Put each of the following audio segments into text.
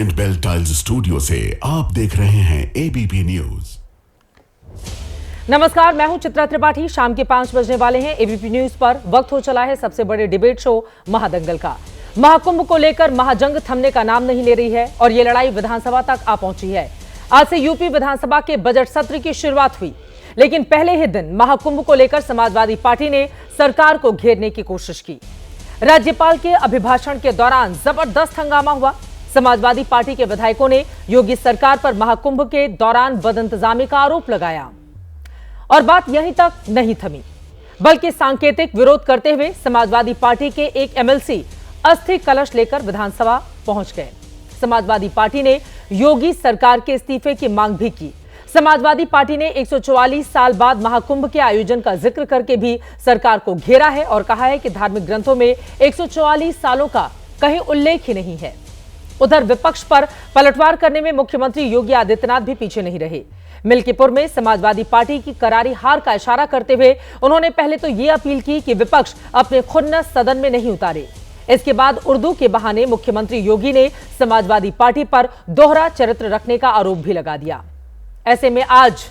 Radiant bell tiles studio से आप देख रहे हैं एबीपी न्यूज। नमस्कार, मैं हूं चित्रा त्रिपाठी। शाम के 5 बजने वाले हैं। एबीपी न्यूज पर वक्त हो चला है सबसे बड़े डिबेट शो महादंगल का। महाकुंभ को लेकर महाजंग थमने का नाम नहीं ले रही है और ये लड़ाई विधानसभा तक आ पहुंची है। आज से यूपी विधानसभा के बजट सत्र की शुरुआत हुई, लेकिन पहले ही दिन महाकुंभ को लेकर समाजवादी पार्टी ने सरकार को घेरने की कोशिश की। राज्यपाल के अभिभाषण के दौरान जबरदस्त हंगामा हुआ। समाजवादी पार्टी के विधायकों ने योगी सरकार पर महाकुंभ के दौरान बदइंतजामी का आरोप लगाया और बात यहीं तक नहीं थमी, बल्कि सांकेतिक विरोध करते हुए समाजवादी पार्टी के एक एमएलसी अस्थि कलश लेकर विधानसभा पहुंच गए। समाजवादी पार्टी ने योगी सरकार के इस्तीफे की मांग भी की। समाजवादी पार्टी ने 144 साल बाद महाकुंभ के आयोजन का जिक्र करके भी सरकार को घेरा है और कहा है कि धार्मिक ग्रंथों में 144 सालों का कहीं उल्लेख ही नहीं है। उधर विपक्ष पर पलटवार करने में मुख्यमंत्री योगी आदित्यनाथ भी पीछे नहीं रहे। मिल्कीपुर में समाजवादी पार्टी की करारी हार का इशारा करते हुए उन्होंने पहले तो ये अपील की कि विपक्ष अपने खुन्नस सदन में नहीं उतारे। इसके बाद उर्दू के बहाने मुख्यमंत्री योगी ने समाजवादी पार्टी पर दोहरा चरित्र रखने का आरोप भी लगा दिया। ऐसे में आज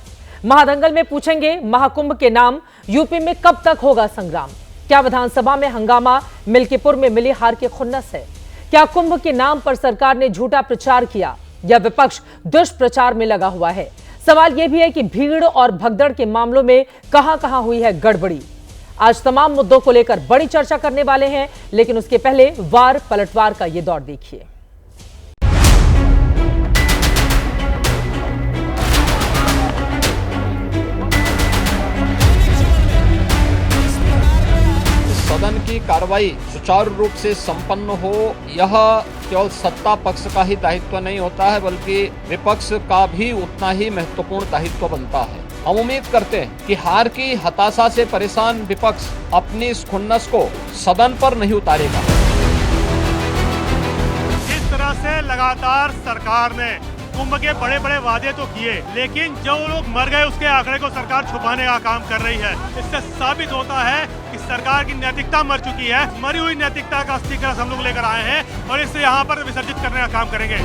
महादंगल में पूछेंगे, महाकुंभ के नाम यूपी में कब तक होगा संग्राम? क्या विधानसभा में हंगामा मिल्कीपुर में मिली हार के खुन्नस है? क्या कुंभ के नाम पर सरकार ने झूठा प्रचार किया या विपक्ष दुष्प्रचार में लगा हुआ है? सवाल यह भी है कि भीड़ और भगदड़ के मामलों में कहां हुई है गड़बड़ी। आज तमाम मुद्दों को लेकर बड़ी चर्चा करने वाले हैं, लेकिन उसके पहले वार पलटवार का यह दौर देखिए। सदन की कार्रवाई सुचारू रूप से संपन्न हो, यह केवल सत्ता पक्ष का ही दायित्व नहीं होता है, बल्कि विपक्ष का भी उतना ही महत्वपूर्ण दायित्व बनता है। हम उम्मीद करते हैं कि हार की हताशा से परेशान विपक्ष अपनी इस खुन्नस को सदन पर नहीं उतारेगा। इस तरह से लगातार सरकार ने कुंभ के बड़े बड़े वादे तो किए, लेकिन जो लोग मर गए उसके आंकड़े को सरकार छुपाने का काम कर रही है। इससे साबित होता है कि सरकार की नैतिकता मर चुकी है। मरी हुई नैतिकता का अस्थि कलश हम लोग लेकर आए हैं और इसे यहाँ पर विसर्जित करने का काम करेंगे।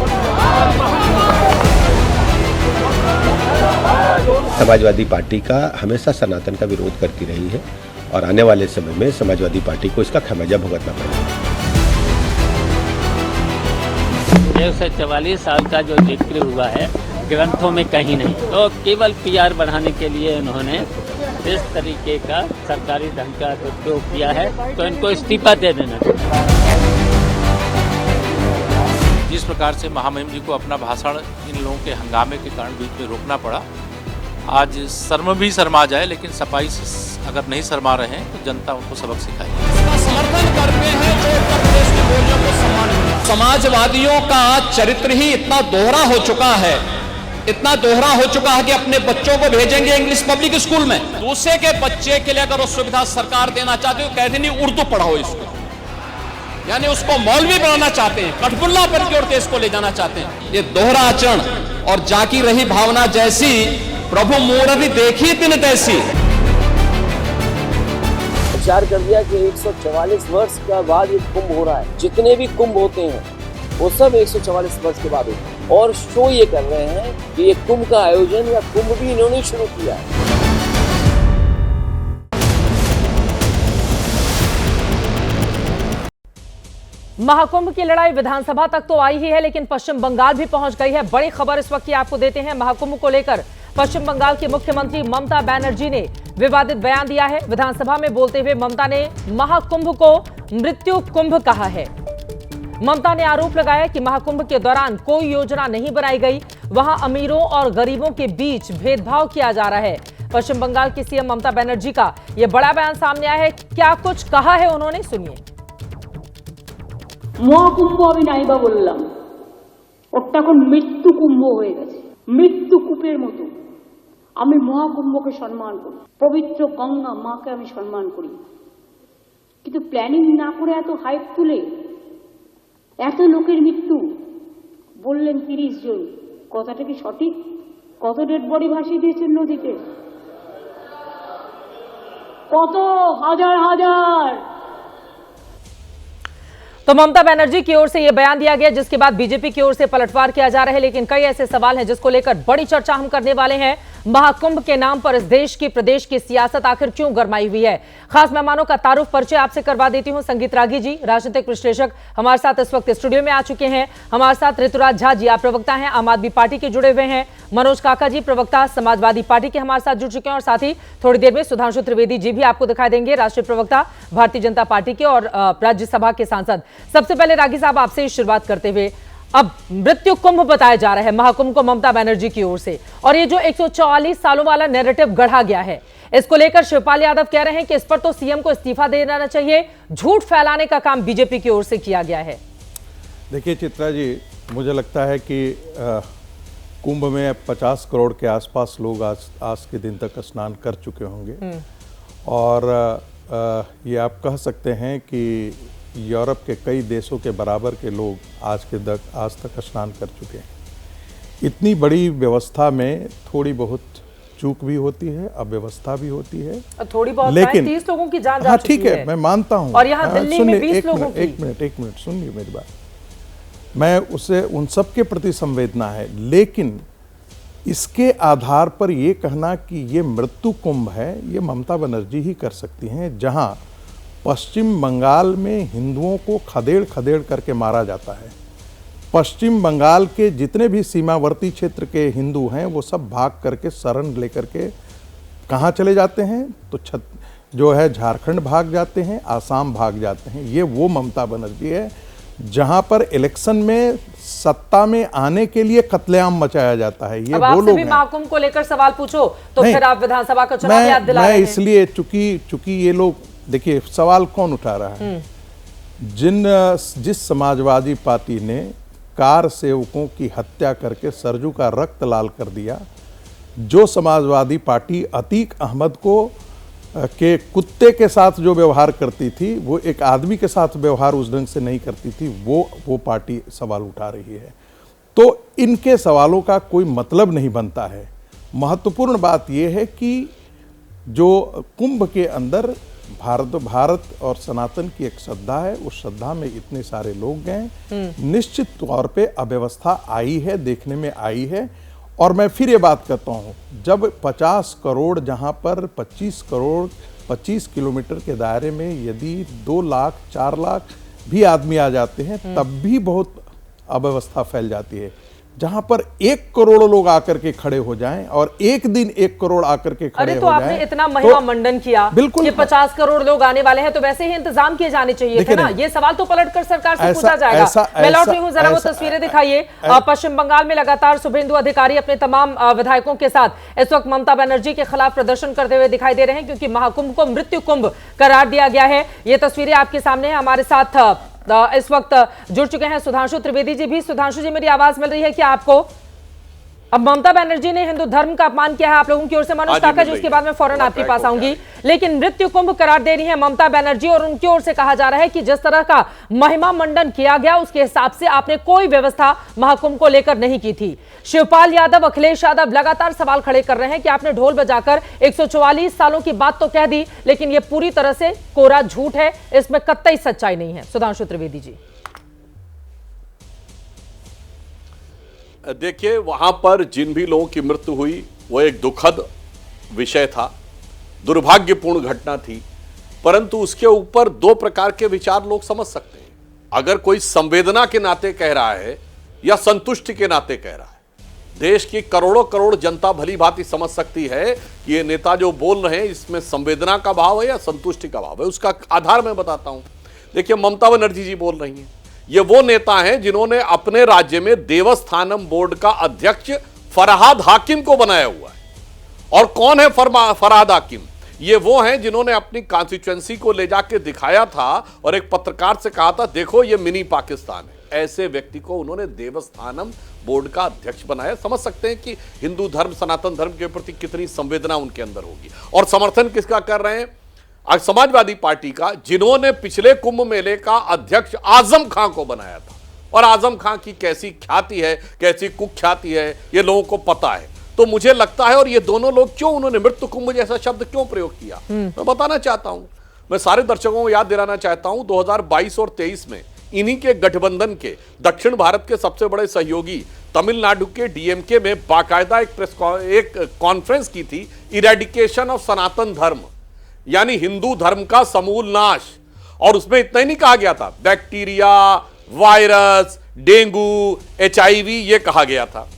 समाजवादी पार्टी का हमेशा सनातन का विरोध करती रही है और आने वाले समय में समाजवादी पार्टी को इसका खमियाजा भुगतना पड़ेगा। 144 साल का जो जिक्र हुआ है ग्रंथों में कहीं नहीं, तो केवल पीआर बढ़ाने के लिए इन्होंने इस तरीके का सरकारी ढंग का उपयोग किया है, तो इनको इस्तीफा दे देना चाहिए। जिस प्रकार से महामहिम जी को अपना भाषण इन लोगों के हंगामे के कारण बीच में रोकना पड़ा, आज शर्म भी शर्मा जाए, लेकिन सफाई से अगर नहीं शर्मा रहे हैं तो जनता उनको सबक सिखाएगी। समर्थन करते हैं जो उत्तर प्रदेश की बोलियों को सम्मान मिला। समाजवादियों का चरित्र ही इतना दोहरा हो चुका है, इतना दोहरा हो चुका है कि अपने बच्चों को भेजेंगे इंग्लिश पब्लिक स्कूल में, दूसरे के बच्चे के लिए अगर वो सुविधा सरकार देना चाहती है, कहते नहीं उर्दू पढ़ाओ इसको, यानी उसको मौलवी बनाना चाहते हैं, कठपुल्ला पर की ओर देश को ले जाना चाहते हैं। ये दोहरा आचरण और जाकी रही भावना जैसी प्रभु मूर्ति देखी तिन तैसी। विचार कर दिया कि 144 वर्ष का बाद ये कुंभ हो रहा है। जितने भी कुंभ होते हैं वो सब 144 वर्ष के बाद होते हैं और शो ये कर रहे हैं कि ये कुंभ का आयोजन या कुंभ भी इन्होंने शुरू किया है। महाकुंभ की लड़ाई विधानसभा तक तो आई ही है, लेकिन पश्चिम बंगाल भी पहुंच गई है। बड़ी खबर इस वक्त की आपको देते हैं। महाकुंभ को लेकर पश्चिम बंगाल की मुख्यमंत्री ममता बनर्जी ने विवादित बयान दिया है। विधानसभा में बोलते हुए ममता ने महाकुंभ को मृत्यु कुंभ कहा है। ममता ने आरोप लगाया कि महाकुंभ के दौरान कोई योजना नहीं बनाई गई, वहां अमीरों और गरीबों के बीच भेदभाव किया जा रहा है। पश्चिम बंगाल की सीएम ममता बनर्जी का यह बड़ा बयान सामने आया है। क्या कुछ कहा है उन्होंने, सुनिए। মহাকুম্ভ আমি নাইবা বললাম, ওটা এখন মৃত্যু কুম্ভ হয়ে গেছে। মৃত্যু কূপের মতো আমি মহাকুম্ভকে সম্মান করি, পবিত্র গঙ্গা মাকে আমি সম্মান করি, কিন্তু প্ল্যানিং না করে এত হাইপ তুলে এত লোকের মৃত্যু বললেন 30 জন, কথাটা কি সঠিক? কত ডেড বডি ভাসিয়ে দিয়েছেন নদীতে, কত হাজার হাজার। तो ममता बनर्जी की ओर से यह बयान दिया गया, जिसके बाद बीजेपी की ओर से पलटवार किया जा रहा है। लेकिन कई ऐसे सवाल हैं जिसको लेकर बड़ी चर्चा हम करने वाले हैं। महाकुंभ के नाम पर इस देश की, प्रदेश की सियासत आखिर क्यों गरमाई हुई है? खास मेहमानों का तारुफ परिचय आपसे करवा देती हूं। संगीत रागी जी, राजनीतिक विश्लेषक, हमारे साथ इस वक्त स्टूडियो में आ चुके हैं। हमारे साथ ऋतुराज झा जी, आप प्रवक्ता हैं, आम आदमी पार्टी के जुड़े हुए हैं। मनोज काका जी, प्रवक्ता समाजवादी पार्टी के, हमारे साथ जुड़ चुके हैं। और साथ ही थोड़ी देर में सुधांशु त्रिवेदी जी भी आपको दिखाई देंगे, राष्ट्रीय प्रवक्ता भारतीय जनता पार्टी के और राज्यसभा के सांसद। सबसे पहले रागी साहब आपसे ही शुरुआत करते हुए, अब मृत्यु कुंभ बताया जा रहा है महाकुंभ को ममता बनर्जी की ओर से, और ये जो 144 सालों वाला नैरेटिव गढ़ा गया है, इसको लेकर शिवपाल यादव कह रहे हैं कि इस पर तो सीएम को इस्तीफा दे देना चाहिए। झूठ फैलाने का काम बीजेपी की ओर से किया गया है। देखिए चित्रा जी, मुझे लगता है कि कुंभ में 50 करोड़ के आसपास लोग आज के दिन तक स्नान कर चुके होंगे, और ये आप कह सकते हैं कि यूरोप के कई देशों के बराबर के लोग आज तक स्नान कर चुके हैं। इतनी बड़ी व्यवस्था में थोड़ी बहुत चूक भी होती है, अव्यवस्था भी होती है, थोड़ी बहुत, लेकिन 30 लोगों की जान जा चुकी है। ठीक है, मैं मानता हूं। और यहाँ दिल्ली में 20 लोगों की। एक मिनट सुनिए मेरी बात। मैं उसे उन सब के प्रति संवेदना है, लेकिन इसके आधार पर ये कहना कि ये मृत्यु कुंभ है, ये ममता बनर्जी ही कर सकती हैं। जहां पश्चिम बंगाल में हिंदुओं को खदेड़ खदेड़ करके मारा जाता है, पश्चिम बंगाल के जितने भी सीमावर्ती क्षेत्र के हिंदू हैं वो सब भाग करके शरण लेकर के कहाँ चले जाते हैं, तो जो है झारखंड भाग जाते हैं, आसाम भाग जाते हैं। ये वो ममता बनर्जी है जहां पर इलेक्शन में सत्ता में आने के लिए कत्लेआम मचाया जाता है। ये वो लोग हैं। महाकुंभ को लेकर सवाल पूछो तो फिर आप विधानसभा का चुनाव याद दिला रहे हैं। इसलिए चूंकि ये लोग, देखिए सवाल कौन उठा रहा है, जिस समाजवादी पार्टी ने कार सेवकों की हत्या करके सरजू का रक्त लाल कर दिया, जो समाजवादी पार्टी अतीक अहमद को के कुत्ते के साथ जो व्यवहार करती थी, वो एक आदमी के साथ व्यवहार उस ढंग से नहीं करती थी, वो पार्टी सवाल उठा रही है। तो इनके सवालों का कोई मतलब नहीं बनता है। महत्वपूर्ण बात यह है कि जो कुंभ के अंदर भारत और सनातन की एक श्रद्धा है, उस श्रद्धा में इतने सारे लोग गए, निश्चित तौर पे अव्यवस्था आई है, देखने में आई है। और मैं फिर ये बात करता हूँ, जब 50 करोड़ जहाँ पर 25 करोड़ 25 किलोमीटर के दायरे में यदि 2 लाख 4 लाख भी आदमी आ जाते हैं, तब भी बहुत अव्यवस्था फैल जाती है। जहां पर 1 करोड़ लोग आकर के खड़े हो जाएं और एक दिन 1 करोड़ आकर के खड़े हो जाएं, आपने इतना महिमा मंडन किया, बिल्कुल, कि 50 करोड़ लोग आने वाले हैं, तो वैसे ही इंतजाम किए जाने चाहिए थे ना। ये सवाल तो पलटकर सरकार से पूछा जाएगा। मैं लौट रही हूँ, जरा वो तस्वीरें दिखाइए। पश्चिम बंगाल में लगातार शुभेंदु अधिकारी अपने तमाम विधायकों के साथ इस वक्त ममता बनर्जी के खिलाफ प्रदर्शन करते हुए दिखाई दे रहे हैं, क्योंकि महाकुंभ को मृत्यु कुंभ करार दिया गया है। ये तस्वीरें आपके सामने है। हमारे साथ इस वक्त जुड़ चुके हैं सुधांशु त्रिवेदी जी भी। सुधांशु जी, मेरी आवाज मिल रही है क्या आपको? अब ममता बनर्जी ने हिंदू धर्म का अपमान किया है आप लोगों की ओर से। मनोज काका जी, उसके बाद मैं फौरन आपके पास आऊंगी। लेकिन मृत्यु कुंभ करार दे रही है ममता बनर्जी, और उनकी ओर से कहा जा रहा है कि जिस तरह का महिमा मंडन किया गया, उसके हिसाब से आपने कोई व्यवस्था महाकुंभ को लेकर नहीं की थी। शिवपाल यादव, अखिलेश यादव लगातार सवाल खड़े कर रहे हैं कि आपने ढोल बजाकर 144 सालों की बात तो कह दी, लेकिन यह पूरी तरह से कोरा झूठ है, इसमें कतई सच्चाई नहीं है। सुधांशु त्रिवेदी जी। देखिए, वहां पर जिन भी लोगों की मृत्यु हुई वो एक दुखद विषय था, दुर्भाग्यपूर्ण घटना थी, परंतु उसके ऊपर 2 प्रकार के विचार लोग समझ सकते हैं। अगर कोई संवेदना के नाते कह रहा है या संतुष्टि के नाते कह रहा है, देश की करोड़ों करोड़ जनता भली भांति समझ सकती है कि ये नेता जो बोल रहे हैं इसमें संवेदना का भाव है या संतुष्टि का भाव है। उसका आधार मैं बताता हूं। देखिए, ममता बनर्जी जी बोल रही हैं, ये वो नेता हैं जिन्होंने अपने राज्य में देवस्थानम बोर्ड का अध्यक्ष फरहाद हाकिम को बनाया हुआ है। और कौन है फरहाद हाकिम? ये वो हैं जिन्होंने अपनी कॉन्स्टिट्यूएंसी को ले जाके दिखाया था और एक पत्रकार से कहा था, देखो ये मिनी पाकिस्तान है। ऐसे व्यक्ति को उन्होंने देवस्थानम बोर्ड का अध्यक्ष बनाया। समझ सकते हैं कि हिंदू धर्म, सनातन धर्म के प्रति कितनी संवेदना उनके अंदर होगी। और समर्थन किसका कर रहे हैं? आज समाजवादी पार्टी का, जिन्होंने पिछले कुंभ मेले का अध्यक्ष आजम खां को बनाया था। और आजम खां की कैसी ख्याति है, कैसी कुख्याति है, ये लोगों को पता है। तो मुझे लगता है, और ये दोनों लोग क्यों, उन्होंने मृत्यु कुंभ जैसा शब्द क्यों प्रयोग किया, मैं बताना चाहता हूं। मैं सारे दर्शकों को याद दिलाना चाहता हूं, 2022 और 23 में इन्हीं के गठबंधन के दक्षिण भारत के सबसे बड़े सहयोगी तमिलनाडु के डीएमके में बाकायदा एक कॉन्फ्रेंस की थी, इरेडिकेशन ऑफ सनातन धर्म, यानी हिंदू धर्म का समूल नाश। और उसमें इतना ही नहीं कहा गया था बैक्टीरिया, वायरस, डेंगू, एचआईवी, ये कहा गया था।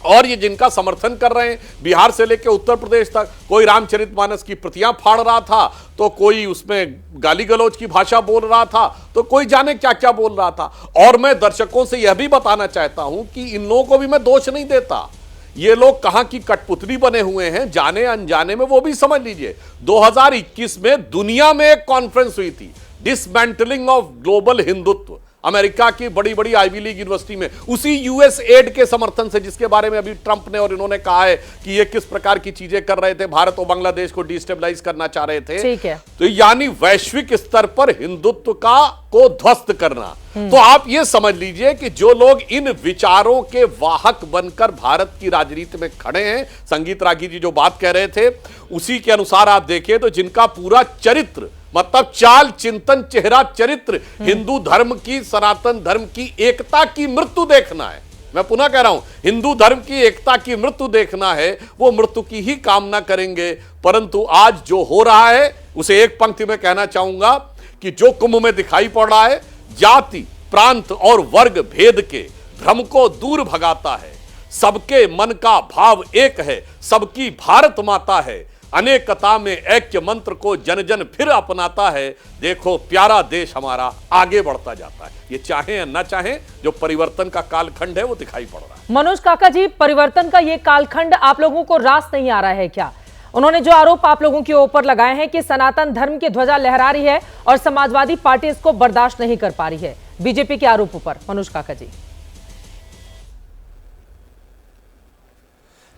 और ये जिनका समर्थन कर रहे हैं बिहार से लेकर उत्तर प्रदेश तक, कोई रामचरितमानस की प्रतियां फाड़ रहा था, तो कोई उसमें गाली गलौज की भाषा बोल रहा था, तो कोई जाने क्या क्या बोल रहा था। और मैं दर्शकों से यह भी बताना चाहता हूं कि इन लोगों को भी मैं दोष नहीं देता। ये लोग कहां की कठपुतली बने हुए हैं, जाने अनजाने में, वो भी समझ लीजिए। 2021 में दुनिया में एक कॉन्फ्रेंस हुई थी, dismantling of global Hindutva, America की बड़ी बड़ी आईवी लीग यूनिवर्सिटी में, उसी यूएस एड के समर्थन से, जिसके बारे में अभी ट्रंप ने और इन्होंने कहा है कि ये किस प्रकार की चीजें कर रहे थे, भारत और बांग्लादेश को डिस्टेबलाइज करना चाह रहे थे। ठीक है। तो यानी वैश्विक स्तर पर हिंदुत्व को ध्वस्त करना। तो आप ये समझ लीजिए कि जो लोग इन विचारों के वाहक बनकर भारत की राजनीति में खड़े हैं, संगीत रागी जी जो बात कह रहे थे उसी के अनुसार आप देखें तो जिनका पूरा चरित्र, मतलब चाल, चिंतन, चेहरा, चरित्र हिंदू धर्म की, सनातन धर्म की एकता की मृत्यु देखना है। मैं पुनः कह रहा हूं, हिंदू धर्म की एकता की मृत्यु देखना है, वो मृत्यु की ही कामना करेंगे। परंतु आज जो हो रहा है उसे एक पंक्ति में कहना चाहूंगा कि जो कुंभ में दिखाई पड़ रहा है, जाति, प्रांत और वर्ग भेद के भ्रम को दूर भगाता है। सबके मन का भाव एक है, सबकी भारत माता है, अनेकता में ऐक्य मंत्र को जन जन फिर अपनाता है। देखो प्यारा देश हमारा आगे बढ़ता जाता है। ये चाहे या ना चाहे, जो परिवर्तन का कालखंड है वो दिखाई पड़ रहा है। मनोज काका जी, परिवर्तन का ये कालखंड आप लोगों को रास नहीं आ रहा है क्या? उन्होंने जो आरोप आप लोगों के ऊपर लगाए हैं कि सनातन धर्म की ध्वजा लहरा रही है और समाजवादी पार्टी इसको बर्दाश्त नहीं कर पा रही है, बीजेपी के आरोपों पर, मनोज काका जी।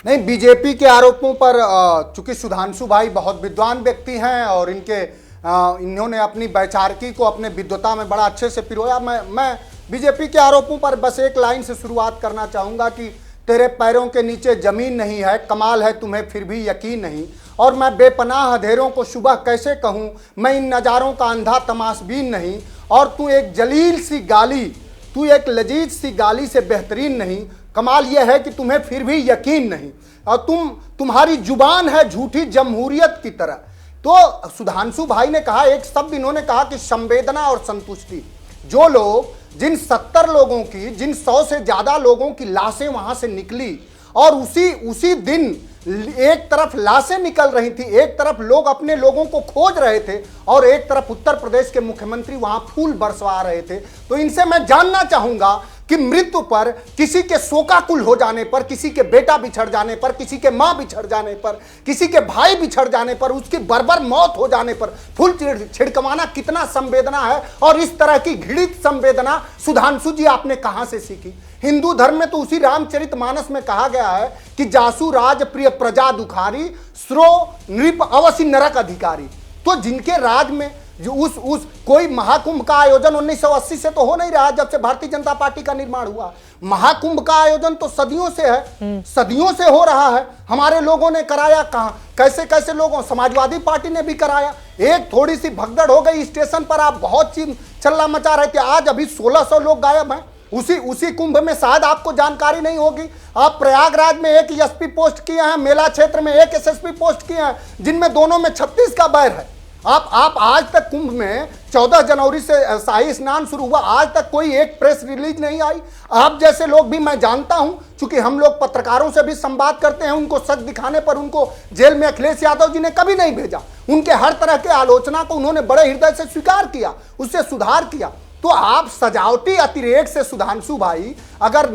नहीं, बीजेपी के आरोपों पर चूंकि सुधांशु भाई बहुत विद्वान व्यक्ति हैं और इन्होंने अपनी वैचारिकी को अपने विद्वता में बड़ा अच्छे से पिरोया। मैं बीजेपी के आरोपों पर बस एक लाइन से शुरुआत करना चाहूँगा कि तेरे पैरों के नीचे जमीन नहीं है, कमाल है तुम्हें फिर भी यकीन नहीं, और मैं बेपनाह अंधेरों को सुबह कैसे कहूँ, मैं इन नज़ारों का अंधा तमाशबीन नहीं, और तू एक जलील सी गाली, तू एक लजीज सी गाली से बेहतरीन नहीं, कमाल यह है कि तुम्हें फिर भी यकीन नहीं, और तुम्हारी जुबान है झूठी जमहूरियत की तरह। तो सुधांशु भाई ने कहा, एक शब्द इन्होंने कहा कि संवेदना और संतुष्टि। जो लोग, जिन 70 लोगों की, जिन 100 से ज्यादा लोगों की लाशें वहां से निकली, और उसी दिन एक तरफ लाशें निकल रही थी, एक तरफ लोग अपने लोगों को खोज रहे थे, और एक तरफ उत्तर प्रदेश के मुख्यमंत्री वहां फूल बरसवा रहे थे। तो इनसे मैं जानना चाहूंगा कि मृत्यु पर, किसी के शोकाकुल हो जाने पर, किसी के बेटा बिछड़ जाने पर, किसी के मां बिछड़ जाने पर, किसी के भाई बिछड़ जाने पर, उसकी बर्बर मौत हो जाने पर फूल छिड़कवाना कितना संवेदना है। और इस तरह की घृणित संवेदना सुधांशु जी आपने कहां से सीखी? हिंदू धर्म में तो उसी रामचरितमानस में कहा गया है कि जासु राज प्रिय प्रजा दुखारी, श्रो नृप अवश्य नरक अधिकारी। तो जिनके राज में जो उस कोई महाकुंभ का आयोजन 1980 से तो हो नहीं रहा, जब से भारतीय जनता पार्टी का निर्माण हुआ। महाकुंभ का आयोजन तो सदियों से है, सदियों से हो रहा है। हमारे लोगों ने कराया, कहां कैसे कैसे लोगों, समाजवादी पार्टी ने भी कराया। एक थोड़ी सी भगदड़ हो गई स्टेशन पर, आप बहुत चीज चल्ला मचा रहे थे, आज अभी 1600 लोग गायब हैं। उसी कुंभ में शायद आपको जानकारी नहीं होगी, आप प्रयागराज में एक एसपी पोस्ट किए हैं, मेला क्षेत्र में एक एसएसपी पोस्ट किए हैं, जिनमें दोनों में 36 का बैर है। आप आज तक कुंभ में 14 जनवरी से शाही स्नान शुरू हुआ, आज तक कोई एक प्रेस रिलीज नहीं आई। आप जैसे लोग भी, मैं जानता हूं, क्योंकि हम लोग पत्रकारों से भी संवाद करते हैं, उनको सच दिखाने पर उनको जेल में अखिलेश यादव जी ने कभी नहीं भेजा। उनके हर तरह के आलोचना को उन्होंने बड़े हृदय से स्वीकार किया, उससे सुधार किया। तो आप सजावटी अतिरेक से सुधांशु भाई, अगर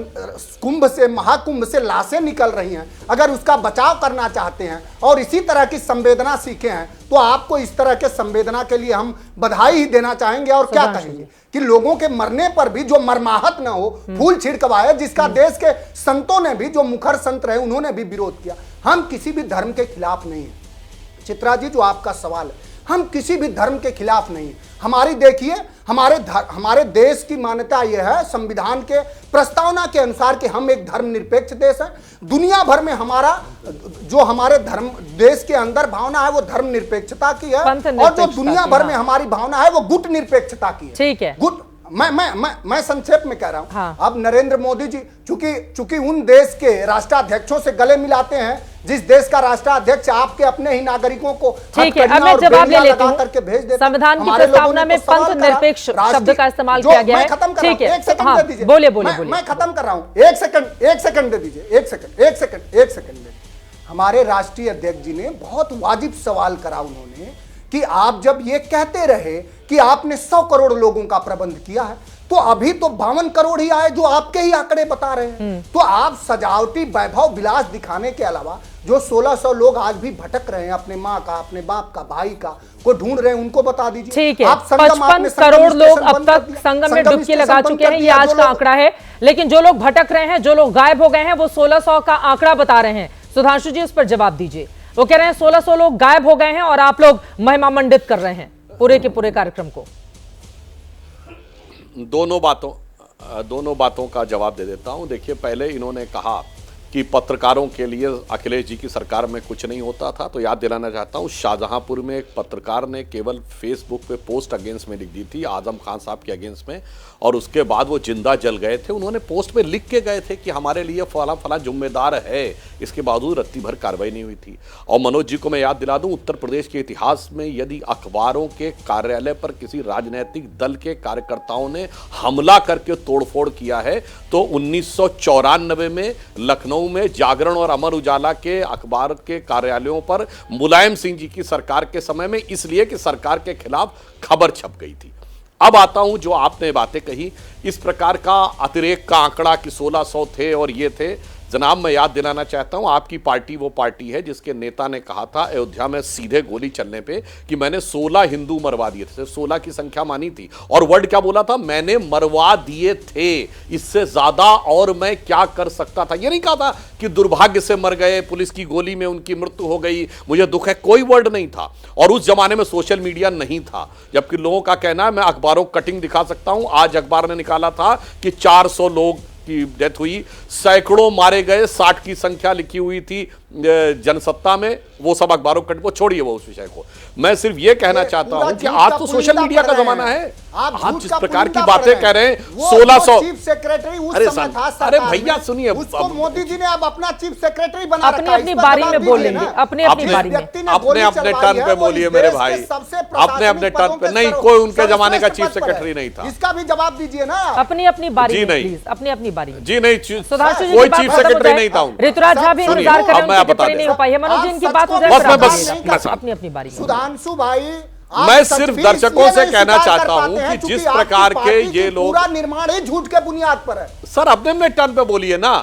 कुंभ से, महाकुंभ से लाशें निकल रही हैं, अगर उसका बचाव करना चाहते हैं और इसी तरह की संवेदना सीखे हैं, तो आपको इस तरह के संवेदना के लिए हम बधाई ही देना चाहेंगे। और क्या कहेंगे कि लोगों के मरने पर भी जो मरमाहत न हो, फूल छिड़कवाए, जिसका देश के संतों ने भी, जो मुखर संत रहे, उन्होंने भी विरोध किया। हम किसी भी धर्म के खिलाफ नहीं है चित्रा जी, जो आपका सवाल है, हम किसी भी धर्म के खिलाफ नहीं है। हमारी देखिए, हमारे देश की मान्यता यह है, संविधान के प्रस्तावना के अनुसार, कि हम एक धर्मनिरपेक्ष देश है। दुनिया भर में हमारे धर्म, देश के अंदर भावना है वो धर्मनिरपेक्षता की है, और जो दुनिया भर में हमारी भावना है वो गुट निरपेक्षता की है। ठीक है, मैं संक्षेप में कह रहा हूं। हाँ। अब नरेंद्र मोदी जी चूंकि उन देश के राष्ट्राध्यक्षों से गले मिलाते हैं जिस देश का राष्ट्राध्यक्ष आपके अपने ही नागरिकों को ठीक है, अब मैं जवाब ले लेती हूं। संविधान की प्रस्तावना में पंथ निरपेक्ष शब्द का इस्तेमाल किया गया है। ठीक है, एक सेकंड हाँ, दे दीजिए। बोले मैं खत्म कर रहा हूं। एक सेकंड दे दीजिए। एक सेकंड दे। हमारे राष्ट्रीय अध्यक्ष जी ने बहुत वाजिब सवाल करा उन्होंने कि आप जब ये कहते रहे कि आपने 100 करोड़ लोगों का प्रबंध किया है तो अभी तो 52 करोड़ ही आए जो आपके ही आंकड़े बता रहे हैं। तो आप सजावटी वैभव विलास दिखाने के अलावा जो 1600 लोग आज भी भटक रहे हैं अपने माँ का, अपने बाप का, भाई का को ढूंढ रहे हैं, उनको बता दीजिए। ठीक है, 55 करोड़ लोग अब तक संगम में डुबकी लगा चुके हैं, ये आज का आंकड़ा है। लेकिन जो लोग भटक रहे हैं, जो लोग गायब हो गए हैं, वो 1600 का आंकड़ा बता रहे हैं। सुधांशु जी उस पर जवाब दीजिए। वो कह रहे हैं 1600 लोग गायब हो गए हैं और आप लोग महिमा मंडित कर रहे हैं पूरे के पूरे कार्यक्रम को। दोनों बातों का जवाब दे देता हूं। देखिए, पहले इन्होंने कहा कि पत्रकारों के लिए अखिलेश जी की सरकार में कुछ नहीं होता था, तो याद दिलाना चाहता हूं शाहजहांपुर में एक पत्रकार ने केवल फेसबुक पे पोस्ट अगेंस्ट में लिख दी थी, आजम खान साहब के अगेंस्ट में, और उसके बाद वो जिंदा जल गए थे। उन्होंने पोस्ट में लिख के गए थे कि हमारे लिए फला फला जिम्मेदार है, इसके बावजूद रत्ती भर कार्रवाई नहीं हुई थी। और मनोज जी को मैं याद दिला दूं, उत्तर प्रदेश के इतिहास में यदि अखबारों के कार्यालय पर किसी राजनीतिक दल के कार्यकर्ताओं ने हमला करके तोड़फोड़ किया है तो 1994 में लखनऊ में जागरण और अमर उजाला के अखबार के कार्यालयों पर मुलायम सिंह जी की सरकार के समय में, इसलिए कि सरकार के खिलाफ खबर छप गई थी। अब आता हूं जो आपने बातें कही, इस प्रकार का अतिरेक का आंकड़ा कि 1600 थे और ये थे। जनाब, मैं याद दिलाना चाहता हूं, आपकी पार्टी वो पार्टी है जिसके नेता ने कहा था अयोध्या में सीधे गोली चलने पे कि मैंने 16 हिंदू मरवा दिए थे। 16 की संख्या मानी थी और वर्ड क्या बोला था? मैंने मरवा दिए थे, इससे ज्यादा और मैं क्या कर सकता था। ये नहीं कहा था कि दुर्भाग्य से मर गए, पुलिस की गोली में उनकी मृत्यु हो गई, मुझे दुख है, कोई वर्ड नहीं था। और उस जमाने में सोशल मीडिया नहीं था, जबकि लोगों का कहना है, मैं अखबारों कटिंग दिखा सकता हूं, आज अखबार ने निकाला था कि 400 लोग की डेथ हुई, सैकड़ों मारे गए, 60 की संख्या लिखी हुई थी जनसत्ता में। वो सब अखबारों कट, वो छोड़िए वो उस विषय को। मैं सिर्फ ये कहना चाहता हूं कि आज तो सोशल मीडिया का जमाना है, आप जिस प्रकार की बातें कह रहे हैं 1600 चीफ सेक्रेटरी उस समय था। अरे भैया सुनिए, उसको मोदी जी ने अब अपना चीफ सेक्रेटरी बना रखा है। अपनी बारी में बोलेंगे, अपने बारी में, अपने टर्न पे बोलिए मेरे भाई, अपने टर्न पे। नहीं, कोई उनके जमाने का चीफ सेक्रेटरी नहीं था। इसका भी जवाब दीजिए ना, अपनी बारी में प्लीज, अपनी बारी में। जी नहीं, सुधांशु जी कोई चीफ सेक्रेटरी नहीं था। ऋतुराज झा भी इंतजार कर रहे हैं, नहीं हो पाई है। मनोज जी, इनकी बात हो जाए अपनी बारी में। सुधांशु भाई, मैं सिर्फ दर्शकों से कहना चाहता हूं कि जिस प्रकार के ये लोग, पूरा निर्माण ही झूठ के बुनियाद पर है। सर अपने टर्न पे बोलिए ना।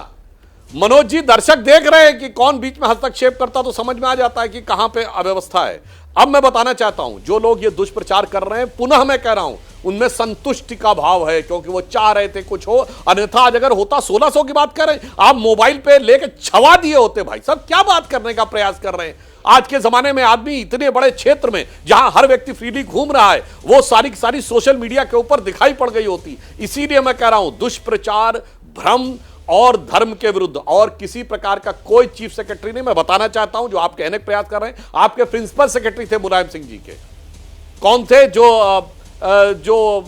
मनोज जी, दर्शक देख रहे हैं कि कौन बीच में हस्तक्षेप करता, तो समझ में आ जाता है कि कहां पे अव्यवस्था है। अब मैं बताना चाहता हूं, जो लोग ये दुष्प्रचार कर रहे हैं, पुनः मैं कह रहा हूं, उनमें संतुष्टि का भाव है, क्योंकि वो चाह रहे थे कुछ हो, अन्यथा आज अगर होता 1600 की बात कर रहे हैं, आप मोबाइल पे लेके छवा दिए होते। भाई साहब, क्या बात करने का प्रयास कर रहे हैं? आज के जमाने में आदमी इतने बड़े क्षेत्र में जहां हर व्यक्ति फ्रीली घूम रहा है, वो सारी की सारी सोशल मीडिया के ऊपर दिखाई पड़ गई होती। इसीलिए मैं कह रहा हूं, दुष्प्रचार, भ्रम और धर्म के विरुद्ध और किसी प्रकार का कोई चीफ सेक्रेटरी नहीं। मैं बताना चाहता हूं, जो आप कहने का प्रयास कर रहे हैं, आपके प्रिंसिपल सेक्रेटरी थे मुलायम सिंह जी के, कौन थे? जो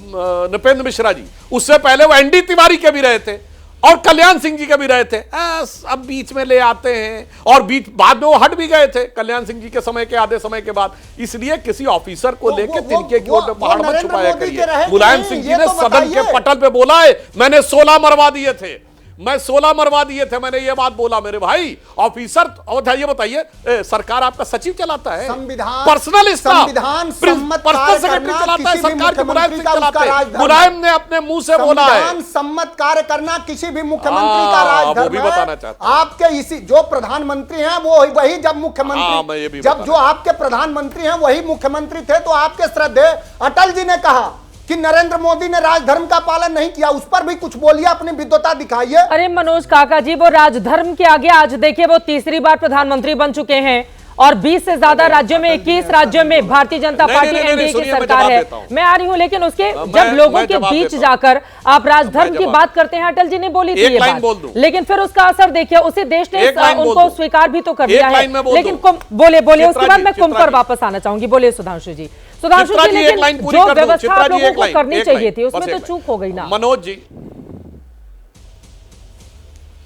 नृपेंद्र मिश्रा जी, उससे पहले वो एनडी तिवारी के भी रहे थे और कल्याण सिंह जी के भी रहे थे। अब बीच में ले आते हैं, और बाद में वो हट भी गए थे कल्याण सिंह जी के समय के आधे समय के बाद। इसलिए किसी ऑफिसर को लेकर तिनके की ओर पहाड़ मत छुपाया करिए। मुलायम सिंह जी ने सदन के पटल पे बोला है, मैंने 16 मरवा दिए थे, मैं 16 मरवा दिए थे, मैंने ये बात बोला। मेरे भाई ऑफिसर, और ये बताइए, सरकार आपका सचिव चलाता है, संविधान पर्सनल संविधान पर्सनल सेक्रेटरी चलाता है, सरकार के मुलायम सिंह चलाते हैं। मुलायम ने अपने मुंह से बोला है, संविधान सम्मत कार्य करना किसी भी मुख्यमंत्री का राजधर्म है। बताना चाहता आपके इसी जो प्रधानमंत्री हैं वो वही, जब मुख्यमंत्री, जब जो आपके प्रधानमंत्री हैं वही मुख्यमंत्री थे, तो आपके श्रद्धेय अटल जी ने कहा कि नरेंद्र मोदी ने राजधर्म का पालन नहीं किया, उस पर भी कुछ बोलिए, अपनी विद्वता दिखाइए। अरे मनोज काका जी, वो राजधर्म के आगे आज देखिए, वो तीसरी बार प्रधानमंत्री बन चुके हैं और 20 से ज्यादा राज्यों में, 21 राज्यों में भारतीय जनता पार्टी एनडीए की सरकार है। मैं आ रही हूं, लेकिन उसके जब लोगों के बीच जाकर आप राजधर्म की बात करते हैं, अटल जी ने बोली थी ये बात, लेकिन फिर उसका असर देखिए, उसी देश ने उनको स्वीकार भी तो कर दिया है। लेकिन बोले उसके बाद मैं कुंभ पर वापस आना चाहूंगी। बोले सुधांशु जी, सुधांशु चित्रा जी, जी एक लेकिन लाइन पूरी जो कर दूं, व्यवस्था चित्रा आप जी लोगों एक को लाइन, करनी एक चाहिए लाइन, थी, उसमें बस तो एक चूक हो गई ना। मनोज जी,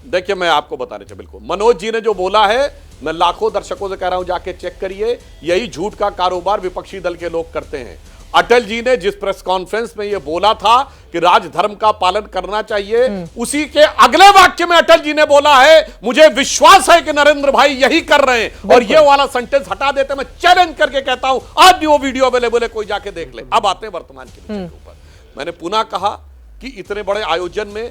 देखिए मैं आपको बताने चाहिए, बिल्कुल मनोज जी ने जो बोला है, मैं लाखों दर्शकों से कह रहा हूं जाके चेक करिए, यही झूठ का कारोबार विपक्षी दल के लोग करते हैं। अटल जी ने जिस प्रेस कॉन्फ्रेंस में यह बोला था कि राजधर्म का पालन करना चाहिए, उसी के अगले वाक्य में अटल जी ने बोला है मुझे विश्वास है कि नरेंद्र भाई यही कर रहे हैं, और ये वाला सेंटेंस हटा देते। मैं चैलेंज करके कहता हूं, आज भी वो वीडियो अवेलेबल है, कोई जाके देख ले। अब आते हैं वर्तमान के विषय के ऊपर। मैंने पुनः कहा कि इतने बड़े आयोजन में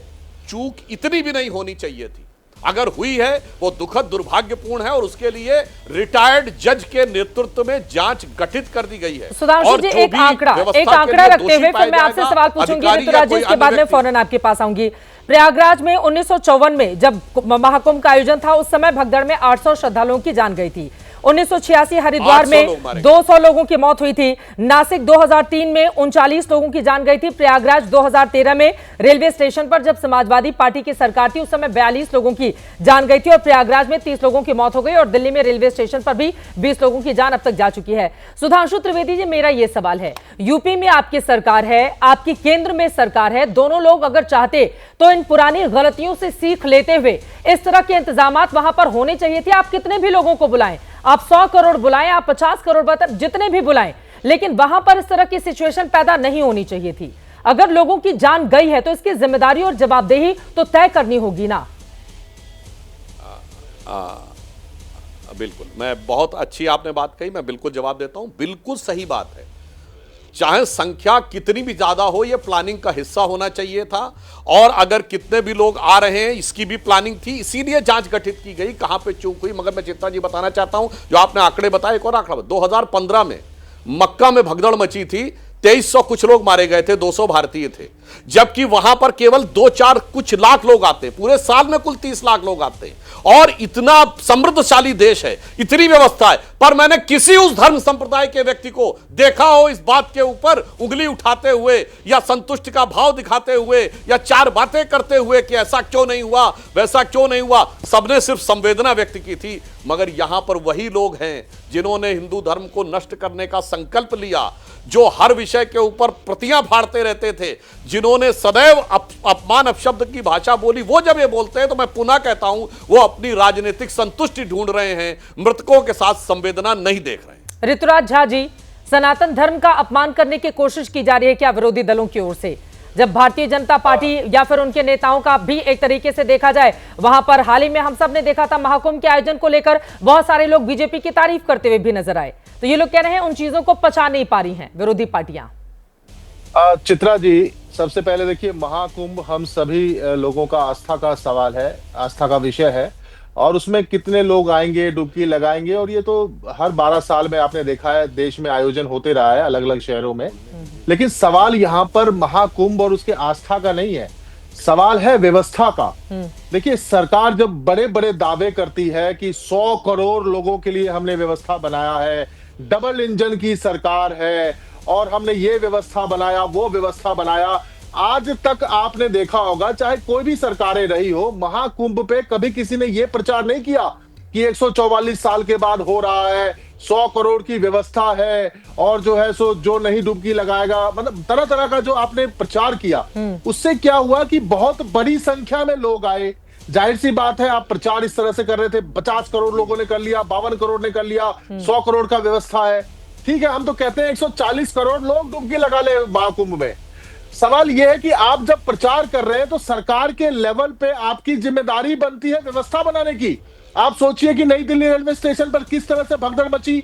चूक इतनी भी नहीं होनी चाहिए थी, अगर हुई है वो दुखद दुर्भाग्यपूर्ण है, और उसके लिए रिटायर्ड जज के नेतृत्व में जांच गठित कर दी गई है। सुधांशु जी, एक आंकड़ा रखते हुए फिर मैं आपसे सवाल पूछूंगी ऋतुराज जी, इसके बाद में फौरन आपके पास आऊंगी। प्रयागराज में 1954 में जब महाकुंभ का आयोजन था, उस समय भगदड़ में 800 श्रद्धालुओं की जान गई थी। 1986 हरिद्वार में 200 लोगों की मौत हुई थी। नासिक 2003 में 39 लोगों की जान गई थी। प्रयागराज 2013 में रेलवे स्टेशन पर जब समाजवादी पार्टी की सरकार थी, उस समय 42 लोगों की जान गई थी और प्रयागराज में 30 लोगों की मौत हो गई, और दिल्ली में रेलवे स्टेशन पर भी 20 लोगों की जान अब तक जा चुकी है। सुधांशु त्रिवेदी जी, मेरा यह सवाल है, यूपी में आपकी सरकार है, आपकी केंद्र में सरकार है, दोनों लोग अगर चाहते तो इन पुरानी गलतियों से सीख लेते हुए इस तरह के इंतजामात वहां पर होने चाहिए थे। आप कितने भी लोगों को बुलाएं, आप 100 करोड़ बुलाएं, आप 50 करोड़ जितने भी बुलाएं, लेकिन वहां पर इस तरह की सिचुएशन पैदा नहीं होनी चाहिए थी। अगर लोगों की जान गई है तो इसकी जिम्मेदारी और जवाबदेही तो तय करनी होगी ना। बिल्कुल, मैं बहुत अच्छी आपने बात कही, मैं बिल्कुल जवाब देता हूं। बिल्कुल सही बात है, चाहे संख्या कितनी भी ज्यादा हो, यह प्लानिंग का हिस्सा होना चाहिए था, और अगर कितने भी लोग आ रहे हैं इसकी भी प्लानिंग थी, इसीलिए जांच गठित की गई कहां पे चूक हुई। मगर मैं चित्रा जी बताना चाहता हूं, जो आपने आंकड़े बताए, एक और आंकड़ा 2015 में मक्का में भगदड़ मची थी, 2300 कुछ लोग मारे गए थे, 200 भारतीय थे, जबकि वहां पर केवल 2-4 कुछ लाख लोग आते, पूरे साल में कुल 30 लाख लोग आते, और इतना समृद्धशाली देश है, इतनी व्यवस्था है, पर मैंने किसी उस धर्म संप्रदाय के व्यक्ति को देखा हो इस बात के ऊपर उंगली उठाते हुए या संतुष्ट का भाव दिखाते हुए या चार बातें करते हुए कि ऐसा क्यों नहीं हुआ, वैसा क्यों नहीं हुआ। सबने सिर्फ संवेदना व्यक्त की थी। मगर यहां पर वही लोग हैं जिन्होंने हिंदू धर्म को नष्ट करने का संकल्प लिया, जो हर विषय के ऊपर प्रतियां फाड़ते रहते थे, जिन्होंने सदैव अपमान अपशब्द की भाषा बोली। वो जब ये बोलते हैं तो मैं पुनः कहता हूं, वो अपनी राजनीतिक संतुष्टि ढूंढ रहे हैं, मृतकों के साथ संवेदना नहीं देख रहे हैं। ऋतुराज झा जी, सनातन धर्म का अपमान करने की कोशिश की जा रही है क्या विरोधी दलों की ओर से? जब भारतीय जनता पार्टी या फिर उनके नेताओं का भी एक तरीके से देखा जाए, वहां पर हाल ही में हम सब ने देखा था महाकुंभ के आयोजन को लेकर बहुत सारे लोग बीजेपी की तारीफ करते हुए भी नजर आए, तो ये लोग कह रहे हैं उन चीजों को पचा नहीं पा रही हैं विरोधी पार्टियां। चित्रा जी, सबसे पहले देखिए, महाकुंभ हम सभी लोगों का आस्था का सवाल है, आस्था का विषय है, और उसमें कितने लोग आएंगे, डुबकी लगाएंगे, और ये तो हर 12 साल में आपने देखा है देश में आयोजन होते रहा है अलग अलग शहरों में। लेकिन सवाल यहाँ पर महाकुंभ और उसके आस्था का नहीं है, सवाल है व्यवस्था का। देखिए, सरकार जब बड़े बड़े दावे करती है कि 100 करोड़ लोगों के लिए हमने व्यवस्था बनाया है, डबल इंजन की सरकार है, और हमने ये व्यवस्था बनाया, वो व्यवस्था बनाया, आज तक आपने देखा होगा चाहे कोई भी सरकारें रही हो, महाकुंभ पे कभी किसी ने ये प्रचार नहीं किया कि 144 साल के बाद हो रहा है, 100 करोड़ की व्यवस्था है, और जो है सो जो नहीं डुबकी लगाएगा, मतलब तरह तरह का जो आपने प्रचार किया, उससे क्या हुआ कि बहुत बड़ी संख्या में लोग आए। जाहिर सी बात है, आप प्रचार इस तरह से कर रहे थे, 50 करोड़ लोगों ने कर लिया, 52 करोड़ ने कर लिया, 100 करोड़ का व्यवस्था है, ठीक है, हम तो कहते हैं 140 करोड़ लोग डुबकी लगा ले महाकुंभ में। सवाल यह है कि आप जब प्रचार कर रहे हैं तो सरकार के लेवल पे आपकी जिम्मेदारी बनती है व्यवस्था बनाने की। आप सोचिए कि नई दिल्ली रेलवे स्टेशन पर किस तरह से भगदड़ मची,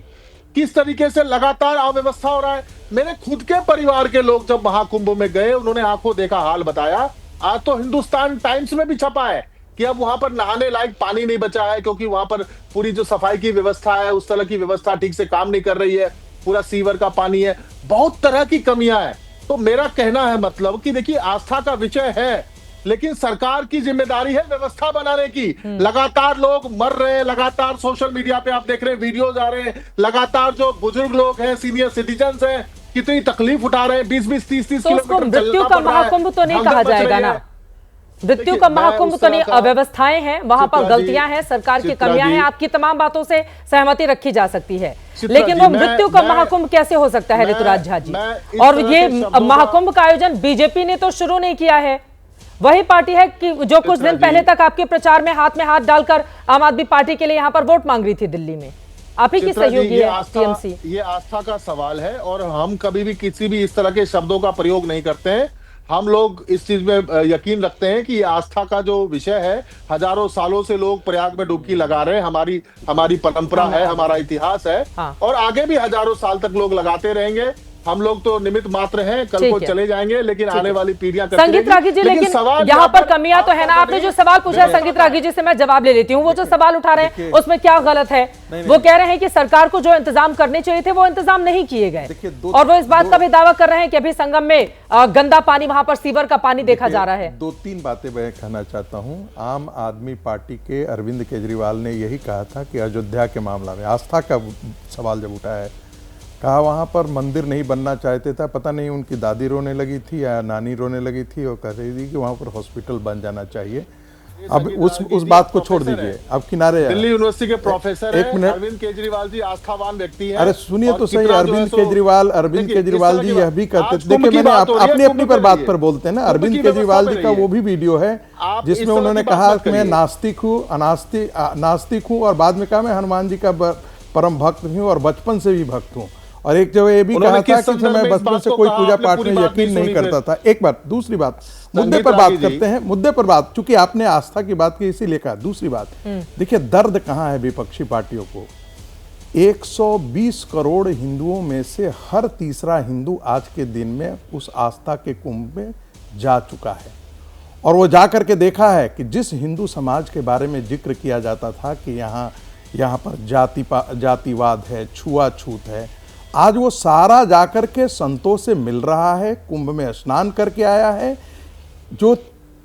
किस तरीके से लगातार अव्यवस्था हो रहा है। मेरे खुद के परिवार के लोग जब महाकुंभ में गए, उन्होंने आंखों देखा हाल बताया। आज तो हिंदुस्तान टाइम्स में भी छपा है कि अब वहां पर नहाने लायक पानी नहीं बचा है, क्योंकि वहां पर पूरी जो सफाई की व्यवस्था है उस तरह की व्यवस्था ठीक से काम नहीं कर रही है, पूरा सीवर का पानी है, बहुत तरह की कमियां हैं। तो मेरा कहना है मतलब कि देखिए, आस्था का विषय है, लेकिन सरकार की जिम्मेदारी है व्यवस्था बनाने की। लगातार लोग मर रहे हैं, लगातार सोशल मीडिया पे आप देख रहे हैं वीडियोज आ रहे हैं, लगातार जो बुजुर्ग लोग हैं, सीनियर सिटीजन्स हैं, कितनी तकलीफ उठा रहे हैं, 20-20, 30-30 किलोमीटर मृत्यु का महाकुंभ तो नहीं कहा जाएगा ना? मृत्यु का महाकुंभ तो नहीं, अव्यवस्थाएं हैं वहां पर, गलतियां हैं, सरकार की कमियां हैं, आपकी तमाम बातों से सहमति रखी जा सकती है, लेकिन वो मृत्यु का महाकुंभ कैसे हो सकता है ऋतुराज झा जी? और ये महाकुंभ का आयोजन बीजेपी ने तो शुरू नहीं किया है, वही पार्टी है कि जो कुछ दिन पहले तक आपके प्रचार में हाथ डालकर आम आदमी पार्टी के लिए यहां पर वोट मांग रही थी दिल्ली में। आप ही की सहयोगी है टीएमसी। ये आस्था का सवाल है और हम कभी भी किसी भी इस तरह के शब्दों का प्रयोग नहीं करते हैं। हम लोग इस चीज में यकीन रखते हैं कि आस्था का जो विषय है, हजारों सालों से लोग प्रयाग में डुबकी लगा रहे हैं, हमारी परंपरा है, हमारा इतिहास है, और आगे भी हजारों साल तक लोग लगाते रहेंगे। हम लोग तो निमित्त मात्र हैं, कल को चले जाएंगे, लेकिन आने वाली पीढ़ियां करती संगीत रागी जी, लेकिन यहाँ पर कमियां तो है ना। आपने जो सवाल पूछा है संगीत रागी जी से मैं जवाब ले लेती हूँ। वो जो सवाल उठा रहे हैं उसमें क्या गलत है? वो कह रहे हैं कि सरकार को जो इंतजाम करने चाहिए थे वो इंतजाम नहीं किए गए, और वो इस बात का भी दावा कर रहे हैं कि अभी संगम में गंदा पानी, वहां पर सीवर का पानी देखा जा रहा है। 2-3 बातें मैं कहना चाहता हूँ। आम आदमी पार्टी के अरविंद केजरीवाल ने यही कहा था कि अयोध्या के मामला में आस्था का सवाल जब उठा है, कहा वहाँ पर मंदिर नहीं बनना चाहते थे, पता नहीं उनकी दादी रोने लगी थी या नानी रोने लगी थी, और कह रही थी कि वहाँ पर हॉस्पिटल बन जाना चाहिए। अब उस बात को छोड़ दीजिए, अब किनारे दिल्ली यूनिवर्सिटी के प्रोफेसर एक मिनट, अरविंद केजरीवाल जी आस्थावान व्यक्ति हैं। अरे सुनिए तो सही, अरविंद केजरीवाल जी यह भी करते थे। देखिए, मैंने अपनी पर बात पर बोलते हैं ना, अरविंद केजरीवाल जी का वो भी वीडियो है जिसमें उन्होंने कहा कि मैं नास्तिक हूँ, और बाद में कहा मैं हनुमान जी का परम भक्त हूँ और बचपन से भी भक्त हूँ। और एक जगह ये भी कहा था कि मैं बचपन से कोई पूजा पाठ में यकीन नहीं करता था। एक बात, दूसरी बात, मुद्दे पर बात करते हैं, मुद्दे पर बात, चूंकि आपने आस्था की बात की इसीलिए कहा। दूसरी बात, देखिए दर्द कहां है विपक्षी पार्टियों को। 120 करोड़ हिंदुओं में से हर तीसरा हिंदू आज के दिन में उस आस्था के कुंभ में जा चुका है, और वो जा करके देखा है कि जिस हिंदू समाज के बारे में जिक्र किया जाता था कि यहाँ पर जातिवाद है, छुआछूत है, आज वो सारा जाकर के संतों से मिल रहा है, कुंभ में स्नान करके आया है। जो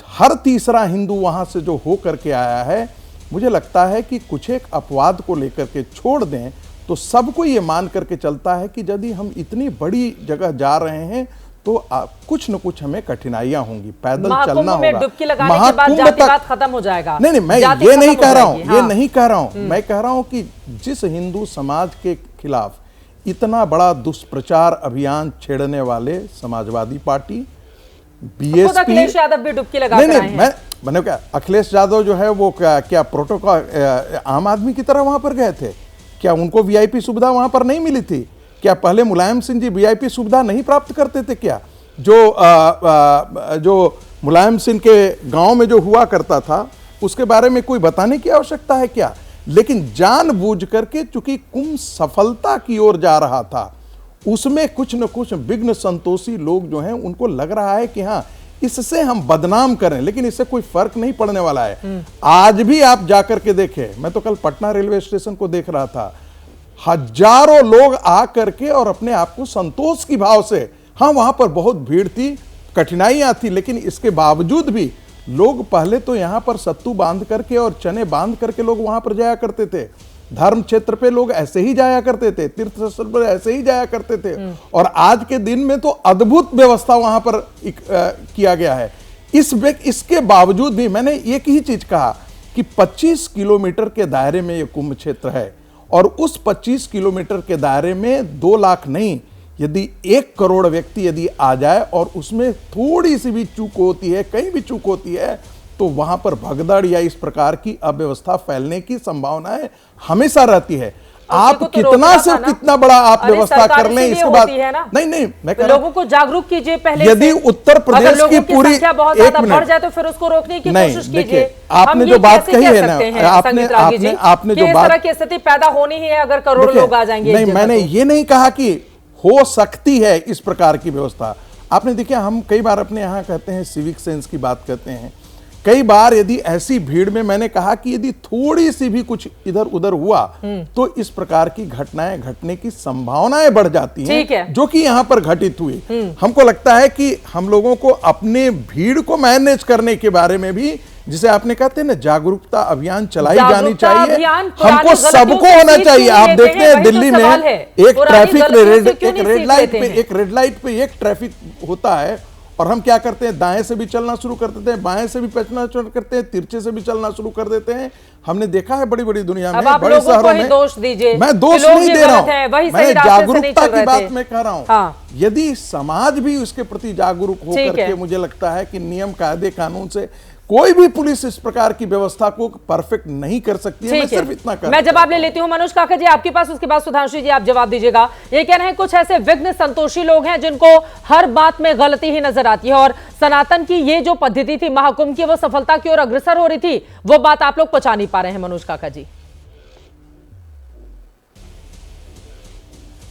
हर तीसरा हिंदू वहां से जो हो करके आया है, मुझे लगता है कि कुछ एक अपवाद को लेकर के छोड़ दें तो सबको ये मान करके चलता है कि यदि हम इतनी बड़ी जगह जा रहे हैं तो कुछ न कुछ हमें कठिनाइयां होंगी, पैदल चलना होगा, डुबकी लगाने के बाद जातिवाद खत्म हो जाएगा। नहीं, मैं ये नहीं कह रहा हूं, ये नहीं कह रहा हूं। मैं कह रहा हूं कि जिस हिंदू समाज के खिलाफ इतना बड़ा दुष्प्रचार अभियान छेड़ने वाले समाजवादी पार्टी, बीएसपी, अखिलेश यादव भी डुबकी लगा कर आए हैं। मैंने क्या, अखिलेश यादव जो है वो क्या प्रोटोकॉल आम आदमी की तरह वहां पर गए थे क्या? उनको वीआईपी सुविधा वहां पर नहीं मिली थी क्या? पहले मुलायम सिंह जी वीआईपी सुविधा नहीं प्राप्त करते थे क्या? जो मुलायम सिंह के गांव में जो हुआ करता था उसके बारे में कोई बताने की आवश्यकता है क्या? लेकिन जानबूझ करके चूंकि कुंभ सफलता की ओर जा रहा था, उसमें कुछ न कुछ विघ्न संतोषी लोग जो हैं उनको लग रहा है कि हाँ इससे हम बदनाम करें, लेकिन इससे कोई फर्क नहीं पड़ने वाला है। आज भी आप जाकर के देखें, मैं तो कल पटना रेलवे स्टेशन को देख रहा था, हजारों लोग आ करके और अपने आप को संतोष की भाव से, हाँ वहां पर बहुत भीड़ थी, कठिनाइयां थी, लेकिन इसके बावजूद भी लोग पहले तो यहां पर सत्तू बांध करके और चने बांध करके लोग वहां पर जाया करते थे। धर्म क्षेत्र पे लोग ऐसे ही जाया करते थे, तीर्थ स्थल पर ऐसे ही जाया करते थे, और आज के दिन में तो अद्भुत व्यवस्था वहां पर किया गया है। इसके बावजूद भी मैंने एक ही चीज कहा कि 25 किलोमीटर के दायरे में यह कुंभ क्षेत्र है, और उस 25 किलोमीटर के दायरे में 2 लाख नहीं, यदि 1 करोड़ व्यक्ति यदि आ जाए और उसमें थोड़ी सी भी चूक होती है, कहीं भी चूक होती है, तो वहां पर भगदड़ या इस प्रकार की अव्यवस्था फैलने की संभावनाएं हमेशा रहती है। आप कितना से कितना बड़ा आप व्यवस्था कर लें, इसके बाद नहीं मैं कह रहा हूं, लोगों को जागरूक कीजिए पहले। यदि उत्तर प्रदेश की पूरी संख्या बहुत ज्यादा बढ़ जाए तो फिर उसको रोकने की कोशिश कीजिए। आपने जो बात कही है ना, आपने जो बात, तरह की स्थिति पैदा होनी ही है अगर करोड़ों लोग आ जाएंगे। नहीं, मैंने ये नहीं कहा कि हो सकती है इस प्रकार की व्यवस्था। आपने देखा, हम कई बार अपने यहाँ कहते हैं सिविक सेंस की बात करते हैं, कई बार यदि ऐसी भीड़ में मैंने कहा कि यदि थोड़ी सी भी कुछ इधर उधर हुआ तो इस प्रकार की घटनाएं घटने की संभावनाएं बढ़ जाती हैं, जो कि यहां पर घटित हुई। हमको लगता है कि हम लोगों को अपने भीड़ को मैनेज करने के बारे में भी, जिसे आपने कहते हैं ना, जागरूकता अभियान चलाई जानी चाहिए। हमको सबको होना चाहिए। आप देखते हैं दिल्ली में एक ट्रैफिक रेड लाइट पे एक ट्रैफिक होता है और हम क्या करते हैं, दाएं से भी चलना शुरू कर देते हैं, बाएं से भी चलना शुरू करते हैं, तिरछे से भी चलना शुरू कर देते हैं। हमने देखा है बड़ी बड़ी दुनिया में, बड़े शहरों में। दोष दीजिए, मैं दोष नहीं दे रहा हूं, मैं जागरूकता की बात मैं कह रहा हूं। यदि समाज भी उसके प्रति जागरूक होकर के, मुझे लगता है कि नियम कायदे कानून से कोई भी पुलिस इस प्रकार की व्यवस्था को परफेक्ट नहीं कर सकती है। मैं सिर्फ इतना कर, मैं जवाब ले लेती हूं। मनोज काका जी आपके पास, उसके बाद सुधांशु जी आप जवाब दीजिएगा। ये कह रहे हैं कुछ ऐसे विघ्न संतोषी लोग हैं जिनको हर बात में गलती ही नजर आती है, और सनातन की ये जो पद्धति थी महाकुंभ की, वो सफलता की ओर अग्रसर हो रही थी, वो बात आप लोग पचा नहीं पा रहे हैं। मनोज काका जी,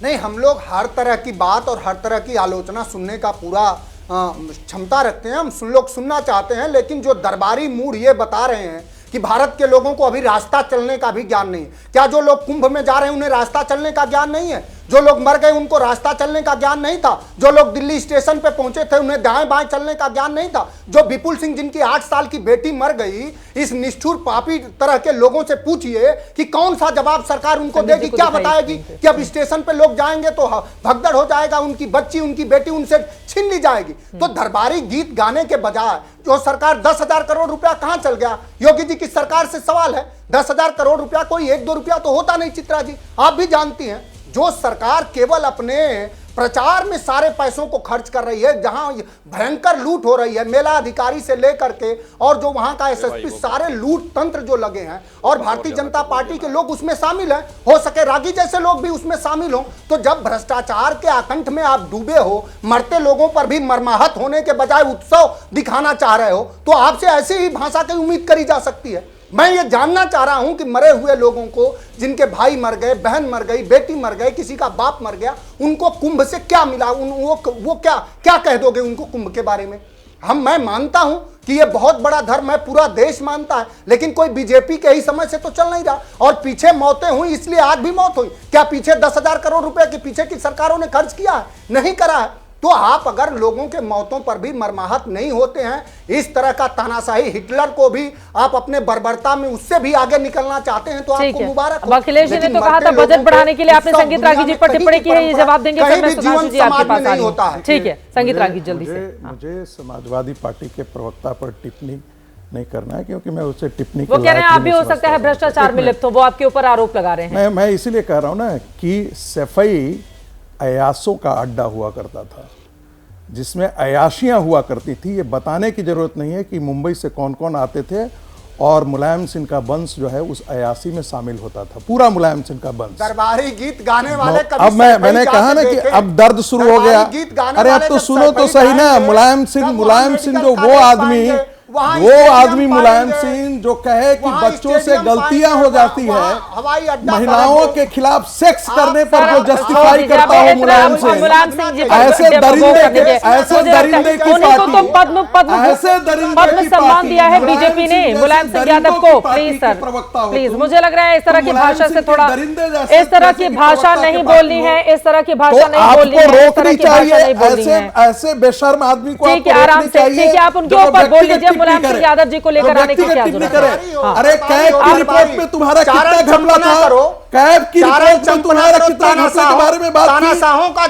नहीं, हम लोग हर तरह की बात और हर तरह की आलोचना सुनने का पूरा क्षमता रखते हैं, हम लोग सुनना चाहते हैं, लेकिन जो दरबारी मूड ये बता रहे हैं कि भारत के लोगों को अभी रास्ता चलने का भी ज्ञान नहीं। क्या जो लोग कुंभ में जा रहे हैं उन्हें रास्ता चलने का ज्ञान नहीं है? जो लोग मर गए उनको रास्ता चलने का ज्ञान नहीं था? जो लोग दिल्ली स्टेशन पे पहुंचे थे उन्हें दाएं बाएं चलने का ज्ञान नहीं था? जो विपुल सिंह जिनकी 8 साल की बेटी मर गई, इस निष्ठुर पापी तरह के लोगों से पूछिए कि कौन सा जवाब सरकार उनको देगी, क्या बताएगी कि अब स्टेशन पे लोग जाएंगे तो भगदड़ हो जाएगा, उनकी बच्ची उनकी बेटी उनसे छीन ली जाएगी। तो दरबारी गीत गाने के बजाय जो सरकार 10,000 करोड़ रुपया कहां चल गया? योगी जी की सरकार से सवाल है। 10,000 करोड़ रुपया कोई 1-2 रुपया तो होता नहीं चित्रा जी, आप भी जानती हैं। जो सरकार केवल अपने प्रचार में सारे पैसों को खर्च कर रही है, जहां भयंकर लूट हो रही है, मेला अधिकारी से लेकर के और जो वहां का एसएसपी, सारे लूट तंत्र जो लगे हैं, और भारतीय जनता पार्टी के लोग उसमें शामिल हैं, हो सके रागी जैसे लोग भी उसमें शामिल हो। तो जब भ्रष्टाचार के आकंठ में आप डूबे हो, मरते लोगों पर भी मर्माहत होने के बजाय उत्सव दिखाना चाह रहे हो, तो आपसे ऐसी ही भाषा की उम्मीद करी जा सकती है। मैं ये जानना चाह रहा हूं कि मरे हुए लोगों को, जिनके भाई मर गए, बहन मर गई, बेटी मर गई, किसी का बाप मर गया, उनको कुंभ से क्या मिला? वो क्या कह दोगे उनको कुंभ के बारे में? मैं मानता हूं कि ये बहुत बड़ा धर्म है, पूरा देश मानता है, लेकिन कोई बीजेपी के ही समय से तो चल नहीं रहा। और पीछे मौतें हुई इसलिए आज भी मौत हुई। क्या पीछे 10,000 करोड़ रुपए के पीछे की सरकारों ने खर्च किया है? नहीं करा है। तो आप अगर लोगों के मौतों पर भी मर्माहत नहीं होते हैं, इस तरह का तानाशाही हिटलर को भी आप अपने बर्बरता में उससे भी आगे निकलना चाहते हैं, तो आपको मुबारक हो। अखिलेश जी ने तो कहा था बजट बढ़ाने के लिए आपने संगीत रागी जी पर टिप्पणी की है, ये जवाब देंगे फिर मैं सुधांशु जी आपके पास आ रही। ठीक है संगीत रागी, जल्दी से। मुझे समाजवादी पार्टी के प्रवक्ता पर टिप्पणी नहीं करना है, क्योंकि मैं उससे टिप्पणी, वो कह रहे हैं आप भी हो सकता है भ्रष्टाचार में लिप्त हो, वो आपके ऊपर आरोप लगा रहे हैं। मैं इसीलिए कह रहा हूं ना कि सफाई अयासों का अड्डा हुआ करता था, जिसमें अयाशियां हुआ करती थी। ये बताने की जरूरत नहीं है कि मुंबई से कौन कौन आते थे, और मुलायम सिंह का वंश जो है उस अयासी में शामिल होता था, पूरा मुलायम सिंह का वंश। दरबारी गीत गाने वाले अब मैंने कहा ना कि अब दर्द शुरू हो गया। अरे अब तो सुनो तो सही ना, मुलायम सिंह जो वो आदमी मुलायम सिंह जो कहे कि बच्चों से गलतियां हो जाती है, महिलाओं के खिलाफ सेक्स करने पर जो जस्टिफाई करता है मुलायम सिंह, ऐसे दरिंदे की पार्टी, ऐसे दरिंदे की सम्मान दिया है बीजेपी ने मुलायम सिंह यादव को। प्लीज सर, प्लीज, मुझे लग रहा है इस तरह की भाषा से थोड़ा, इस तरह की भाषा नहीं बोलनी है, इस तरह की भाषा नहीं बोलनी है, रोकनी चाहिए। ऐसे बेशर्म आदमी को आराम से, ठीक है, आप उनके ऊपर बोल लीजिए। मुलायम सिंह यादव जी को लेकर आने की क्या जरूरत है? अरे कैब की रिपोर्ट में तुम्हारा कितना घपला था? कैब की रिपोर्ट में तुम्हारा कितना घपले के बारे में बात की? तानाशाहों का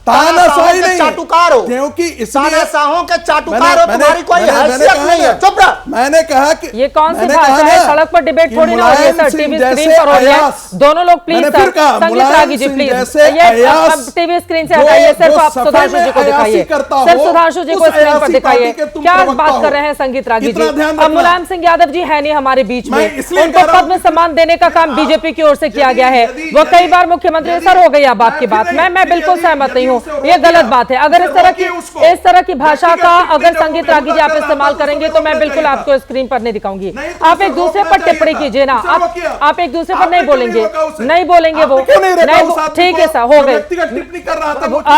तानाशाही नहीं, चाटुकार हो, क्योंकि तानाशाहों के चाटुकार हो, तुम्हारी कोई हैसियत नहीं है। चुप रह। मैंने कहा कि ये कौन सी भाषा है? सड़क पर डिबेट थोड़ी ना हो रही है सर, टीवी स्क्रीन पर हो रही है। दोनों लोग प्लीज सर, संगीत रागी जी प्लीज, ये टीवी स्क्रीन से हटाइए, सिर्फ आप सुधांशु जी को दिखाइए, सिर्फ सुधांशु जी को स्क्रीन पर दिखाइए। क्या बात कर रहे हैं संगीत रागी जी? अब मुलायम सिंह यादव जी है नहीं हमारे बीच में, उनको पद्म सम्मान देने का काम बीजेपी की ओर से किया गया है। वो कई बार मुख्यमंत्री सर हो गई अब आपकी बात, मैं बिल्कुल सहमत नहीं हूँ, ये गलत बात है। अगर इस तरह की भाषा का अगर संगीत रागी जी आप इस्तेमाल करेंगे तो मैं बिल्कुल आपको स्क्रीन पर नहीं दिखाऊंगी। आप एक दूसरे पर टिप्पणी कीजिए ना, आप एक दूसरे पर नहीं बोलेंगे, नहीं बोलेंगे वो नहीं, ठीक है सर, हो गए।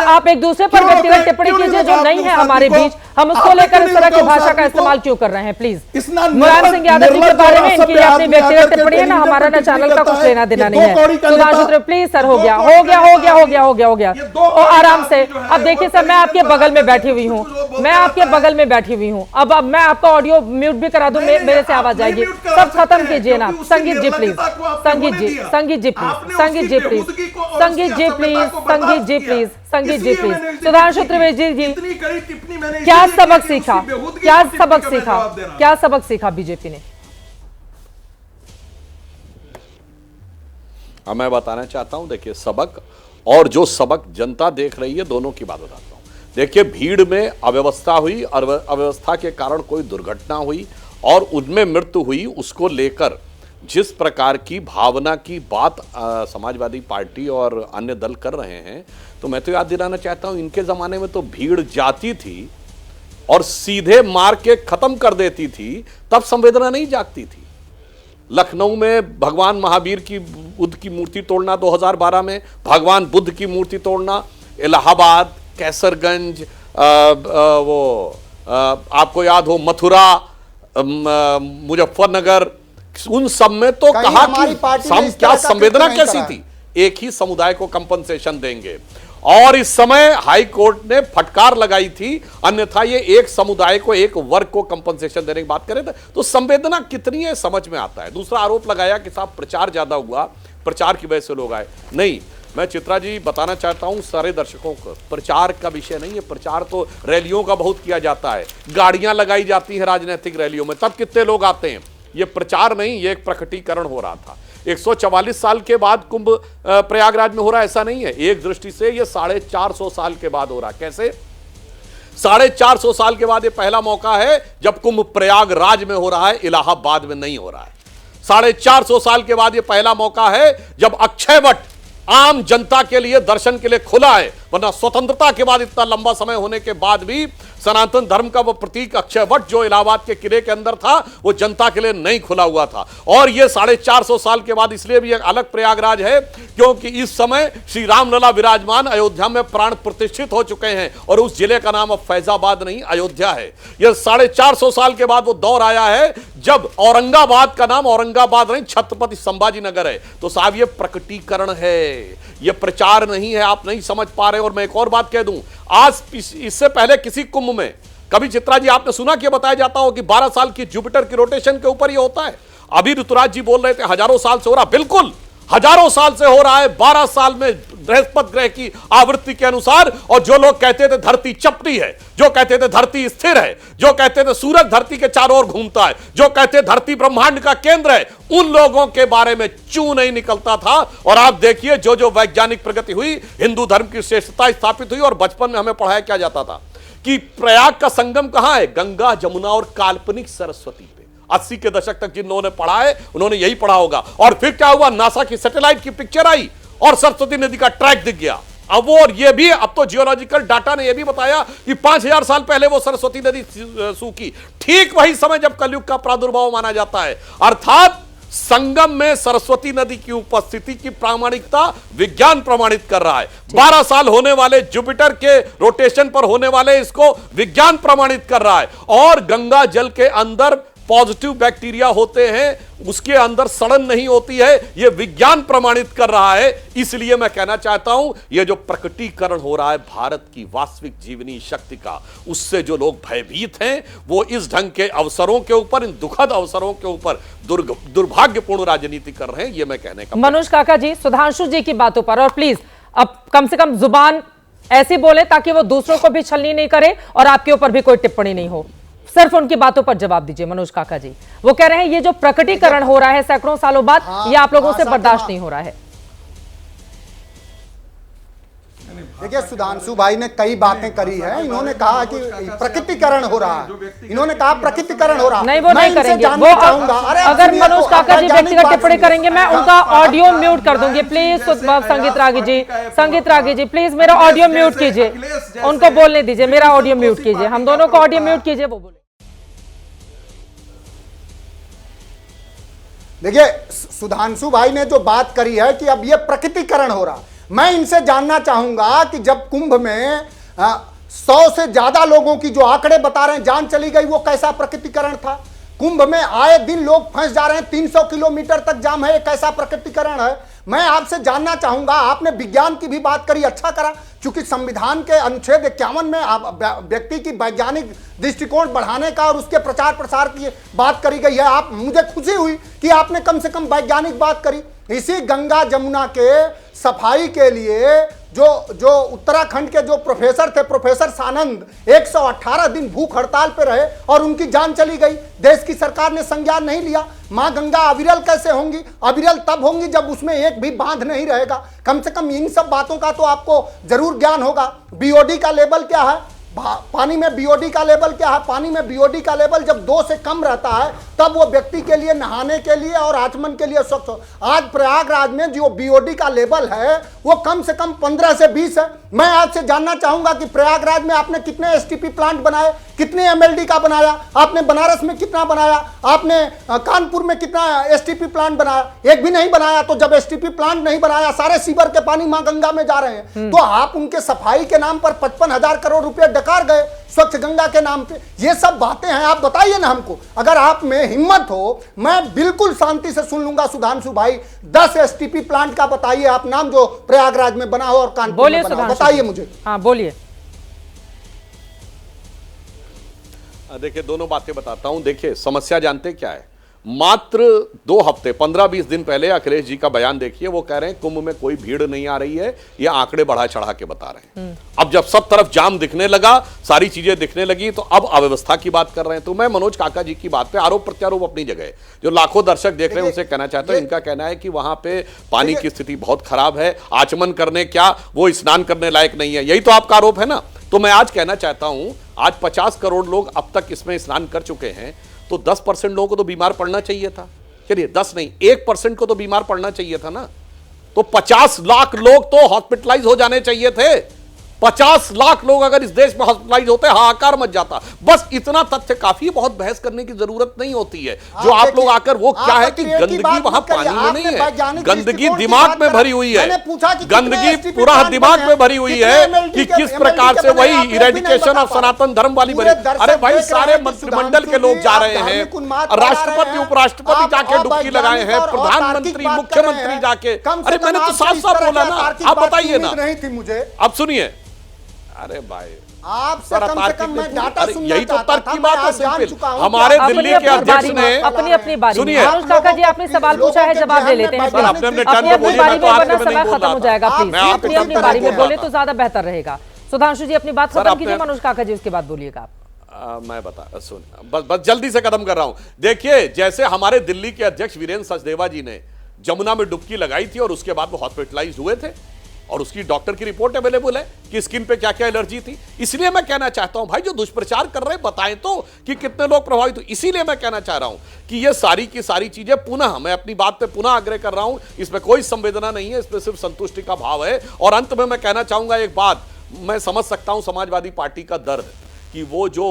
आप एक दूसरे पर व्यक्तिगत टिप्पणी कीजिए जो नहीं है हमारे बीच, हम उसको लेकर इस तरह की भाषा का इस्तेमाल क्यों कर रहे हैं? प्लीज, मुलायम सिंह यादव जी के बारे में इनकी अपनी व्यक्तिगत टिप्पणी है ना, हमारा ना चैनल का कुछ लेना देना रही है। सुधांशु त्रिवेदी प्लीज सर, हो गया हो गया हो गया हो गया हो गया हो गया और आराम से। अब देखिए सर, मैं आपके बगल में बैठी हुई हूँ, मैं आपके बगल में बैठी हुई हूँ। अब मैं आपका ऑडियो म्यूट भी करा दूं, मेरे से आवाज जाएगी। सब खत्म कीजिए ना। संगीत जी प्लीज, संगीत जी, संगीत जी प्लीज, संगीत जी प्लीज, संगीत जी प्लीज, संगीत जी प्लीज, संगीत जी प्लीज। सुधांशु त्रिवेदी जी, क्या सबक सीखा, क्या सबक सीखा, क्या सबक सीखा बीजेपी ने? मैं बताना चाहता हूं, देखिए सबक और जो सबक जनता देख रही है, दोनों की बात बताता हूं। देखिए भीड़ में अव्यवस्था हुई और अव्यवस्था के कारण कोई दुर्घटना हुई और उनमें मृत्यु हुई, उसको लेकर जिस प्रकार की भावना की बात समाजवादी पार्टी और अन्य दल कर रहे हैं, तो मैं तो याद दिलाना चाहता हूं, इनके जमाने में तो भीड़ जाती थी और सीधे मार के खत्म कर देती थी, तब संवेदना नहीं जागती थी। लखनऊ में भगवान महावीर की बुद्ध की मूर्ति तोड़ना 2012 में, भगवान बुद्ध की मूर्ति तोड़ना, इलाहाबाद, कैसरगंज, आपको याद हो मथुरा, मुजफ्फरनगर, उन सब में तो कहा कि क्या संवेदना कैसी थी, एक ही समुदाय को कंपनसेशन देंगे। और इस समय हाई कोर्ट ने फटकार लगाई थी, अन्यथा ये एक समुदाय को, एक वर्ग को कंपनसेशन देने की बात करें तो संवेदना कितनी है समझ में आता है। दूसरा आरोप लगाया कि साहब प्रचार ज्यादा हुआ, प्रचार की वजह से लोग आए। नहीं, मैं चित्रा जी बताना चाहता हूं सारे दर्शकों को, प्रचार का विषय नहीं है। प्रचार तो रैलियों का बहुत किया जाता है, गाड़ियां लगाई जाती हैं राजनीतिक रैलियों में, तब कितने लोग आते हैं। ये प्रचार नहीं, ये एक प्रकटीकरण हो रहा था। 144 साल के बाद कुंभ प्रयागराज में हो रहा है, ऐसा नहीं है। एक दृष्टि से ये 450 साल के बाद हो रहा है। कैसे 450 साल के बाद ये पहला मौका है जब कुंभ प्रयागराज में हो रहा है, इलाहाबाद में नहीं हो रहा है। 450 साल के बाद ये पहला मौका है जब अक्षय वट आम जनता के लिए दर्शन के लिए खुला है, वरना स्वतंत्रता के बाद इतना लंबा समय होने के बाद भी सनातन धर्म का वो प्रतीक अक्षय वट जो इलाहाबाद के किले के अंदर था, वो जनता के लिए नहीं खुला हुआ था। और ये 450 साल के बाद इसलिए भी एक अलग प्रयागराज है क्योंकि इस समय श्री रामलला विराजमान अयोध्या में प्राण प्रतिष्ठित हो चुके हैं और उस जिले का नाम अब फैजाबाद नहीं अयोध्या है। यह 450 साल के बाद वो दौर आया है जब औरंगाबाद का नाम औरंगाबाद नहीं छत्रपति संभाजी नगर है। तो साहब ये प्रकटीकरण है, ये प्रचार नहीं है। आप नहीं समझ पा रहे। और मैं एक और बात कह दूं, आज इससे पहले किसी कुंभ में कभी चित्रा जी आपने सुना कि बताया जाता हो कि 12 साल की जुपिटर की रोटेशन के ऊपर ये होता है। अभी ऋतुराज जी बोल रहे थे हजारों साल से हो रहा, बिल्कुल हजारों साल से हो रहा है। 12 साल में बृहस्पति ग्रह की आवृत्ति के अनुसार। और जो लोग कहते थे धरती चपटी है, जो कहते थे धरती स्थिर है, जो कहते थे सूरज धरती के चारों ओर घूमता है, जो कहते धरती ब्रह्मांड का केंद्र है, उन लोगों के बारे में चू नहीं निकलता था। और आप देखिए जो जो वैज्ञानिक प्रगति हुई, हिंदू धर्म की श्रेष्ठता स्थापित हुई। और बचपन में हमें पढ़ाया क्या जाता था कि प्रयाग का संगम कहां है, गंगा जमुना और काल्पनिक सरस्वती पे। 80 के दशक तक जिन लोगों ने पढ़ा है उन्होंने यही पढ़ा होगा। और फिर क्या हुआ, नासा की सैटेलाइट की पिक्चर आई और सरस्वती नदी का ट्रैक दिख गया। अब वो और ये भी, अब तो जियोलॉजिकल डाटा ने यह भी बताया कि 5000 साल पहले वो सरस्वती नदी सूखी। ठीक वही समय जब कलयुग का प्रादुर्भाव माना जाता है। अर्थात संगम में सरस्वती नदी की उपस्थिति की प्रामाणिकता विज्ञान प्रमाणित कर रहा है। 12 साल होने वाले जुपिटर के रोटेशन पर होने वाले इसको विज्ञान प्रमाणित कर रहा है। और गंगा जल के अंदर पॉजिटिव बैक्टीरिया होते हैं, उसके अंदर सड़न नहीं होती है, यह विज्ञान प्रमाणित कर रहा है। इसलिए मैं कहना चाहता हूं यह जो प्रकटीकरण हो रहा है भारत की वास्तविक जीवनी शक्ति का, उससे जो लोग भयभीत हैं वो इस ढंग के अवसरों के ऊपर, इन दुखद अवसरों के ऊपर दुर्भाग्यपूर्ण राजनीति कर रहे हैं। यह मैं कहने का। मनोज काका जी, सुधांशु जी की बातों पर और प्लीज अब कम से कम जुबान ऐसी बोले ताकि वो दूसरों को भी छलनी नहीं करे और आपके ऊपर भी कोई टिप्पणी नहीं हो। सिर्फ उनकी बातों पर जवाब दीजिए। मनोज काका जी, वो कह रहे हैं ये जो प्रकटीकरण हो रहा है सैकड़ों सालों बाद, ये आप लोगों से बर्दाश्त नहीं हो रहा है। देखिए सुधांशु भाई ने कई बातें करी है। इन्होंने कहा कि प्रकटीकरण हो रहा है, इन्होंने कहा प्रकटीकरण हो रहा है। नहीं, वो नहीं करेंगे। वो अगर मनोज काका जी व्यक्तिगत टिप्पणी करेंगे मैं उनका ऑडियो म्यूट कर दूंगी। प्लीज संगीत रागी जी, संगीत रागी जी प्लीज मेरा ऑडियो म्यूट कीजिए, उनको बोलने दीजिए, मेरा ऑडियो म्यूट कीजिए, हम दोनों को ऑडियो म्यूट कीजिए, वो बोले। देखिए सुधांशु भाई ने जो बात करी है कि अब ये प्रकटीकरण हो रहा, मैं इनसे जानना चाहूंगा कि जब कुंभ में 100 से ज्यादा लोगों की जो आंकड़े बता रहे हैं जान चली गई, वो कैसा प्रकटीकरण था। कुंभ में आए दिन लोग फंस जा रहे हैं, 300 किलोमीटर तक जाम है, ये कैसा प्रकटीकरण है। मैं आपसे जानना चाहूंगा, आपने विज्ञान की भी बात करी, अच्छा करा, क्योंकि संविधान के अनुच्छेद 51 में व्यक्ति की वैज्ञानिक दृष्टिकोण बढ़ाने का और उसके प्रचार प्रसार की बात करी गई है। आप, मुझे खुशी हुई कि आपने कम से कम वैज्ञानिक बात करी। इसी गंगा जमुना के सफाई के लिए जो उत्तराखंड के जो प्रोफेसर थे, प्रोफेसर सानंद, 118 दिन भूख हड़ताल पे रहे और उनकी जान चली गई। देश की सरकार ने संज्ञान नहीं लिया। मां गंगा अविरल कैसे होंगी? अविरल तब होंगी जब उसमें एक भी बांध नहीं रहेगा। कम से कम इन सब बातों का तो आपको जरूर ज्ञान होगा। बीओडी का लेवल क्या है? पानी में बीओडी का लेवल क्या है? पानी में बीओडी का लेवल जब 2 से कम रहता है तब वो व्यक्ति के लिए, नहाने के लिए और आचमन के लिए स्वच्छ हो। आज प्रयागराज में जो बीओडी का लेवल है वो कम से कम 15 से 20 है। मैं आपसे जानना चाहूंगा कि प्रयागराज में आपने कितने एसटीपी प्लांट बनाए, कितने एमएलडी का बनाया, आपने बनारस में कितना बनाया, आपने कानपुर में कितना एसटीपी प्लांट बनाया? एक भी नहीं बनाया। तो जब एसटीपी प्लांट नहीं बनाया, सारे सीवर के पानी मां गंगा में जा रहे हैं, तो आप उनके सफाई के नाम पर 55,000 करोड़ रुपए डकार गए स्वच्छ गंगा के नाम पे। ये सब बातें हैं, आप बताइए ना हमको। अगर आप में हिम्मत हो, मैं बिल्कुल शांति से सुन लूंगा। सुधांशु भाई, 10 एसटीपी प्लांट का बताइए आप नाम, जो प्रयागराज में बना हो और कानपुर में बना हो, बताइए मुझे। हाँ बोलिए। देखिए, दोनों बातें बताता हूं। देखिए, समस्या जानते क्या है? मात्र 2 हफ्ते 15-20 दिन पहले अखिलेश जी का बयान देखिए, वो कह रहे हैं कुंभ में कोई भीड़ नहीं आ रही है, ये आंकड़े बढ़ा चढ़ा के बता रहे हैं। अब जब सब तरफ जाम दिखने लगा, सारी चीजें दिखने लगी, तो अब अव्यवस्था की बात कर रहे हैं। तो मैं मनोज काका जी की बात पे आरोप प्रत्यारोप अपनी जगह है। जो लाखों दर्शक देख रहे हैं उनसे कहना चाहता हूं, इनका कहना है कि वहां पे पानी की स्थिति बहुत खराब है, आचमन करने क्या, वो स्नान करने लायक नहीं है। यही तो आपका आरोप है ना। तो मैं आज कहना चाहता हूं, आज 50 करोड़ लोग अब तक इसमें स्नान कर चुके हैं, तो 10% लोगों को तो बीमार पड़ना चाहिए था। चलिए 10 नहीं, 1% को तो बीमार पड़ना चाहिए था ना। तो 50 लाख लोग तो हॉस्पिटलाइज हो जाने चाहिए थे। 50 लाख लोग अगर इस देश में हॉस्पिटलाइज होते, हाहाकार मच जाता। बस इतना तथ्य काफी, बहुत बहस करने की जरूरत नहीं होती है। जो आप लोग आकर, वो क्या है कि गंदगी वहां पानी में नहीं है, गंदगी दिमाग में भरी हुई है। गंदगी पूरा दिमाग में भरी हुई है कि किस प्रकार से वही इरेडिकेशन ऑफ सनातन धर्म वाली भरी। अरे भाई, सारे मंत्रिमंडल के लोग जा रहे हैं, राष्ट्रपति उपराष्ट्रपति जाके डुबकी लगाए हैं, प्रधानमंत्री मुख्यमंत्री जाके। अरे मैंने तो साफ साफ बोला ना, आप बताइए ना। अब सुनिए, अरे भाई, आपसे कम से कम मैं डाटा सुनना यही तो तर्क की बात है। सिंपल, हमारे दिल्ली के अध्यक्ष ने अपनी बारी, सुनिए, मनोज काका जी आपने सवाल पूछा है, जवाब ले लेते हैं। अपने टर्न पे बोलिए, मैं तो आपके में नहीं बोल खत्म हो जाएगा। प्लीज अपनी बारी में बोले तो ज्यादा बेहतर रहेगा। सुधांशु जी अपनी बात खत्म कीजिए, मनोज काका जी उसके बाद बोलिएगा आप। मैं बता सुन, बस जल्दी से खत्म कर रहा हूं। देखिए, जैसे हमारे दिल्ली के अध्यक्ष वीरेंद्र सचदेवा जी ने जमुना में डुबकी लगाई थी और उसके बाद वो हॉस्पिटलाइज हुए थे, और उसकी डॉक्टर की रिपोर्ट अवेलेबल है कि स्किन पे क्या क्या एलर्जी थी। इसलिए मैं कहना चाहता हूं भाई, जो दुष्प्रचार कर रहे हैं बताएं तो कि कितने लोग प्रभावित हुए। इसीलिए मैं कहना चाह रहा हूं कि ये सारी की सारी चीजें पुनः, मैं अपनी बात पे पुनः आग्रह कर रहा हूं, इसमें कोई संवेदना नहीं है, इसमें सिर्फ संतुष्टि का भाव है। और अंत में मैं कहना चाहूंगा एक बात, मैं समझ सकता हूं समाजवादी पार्टी का दर्द कि वो जो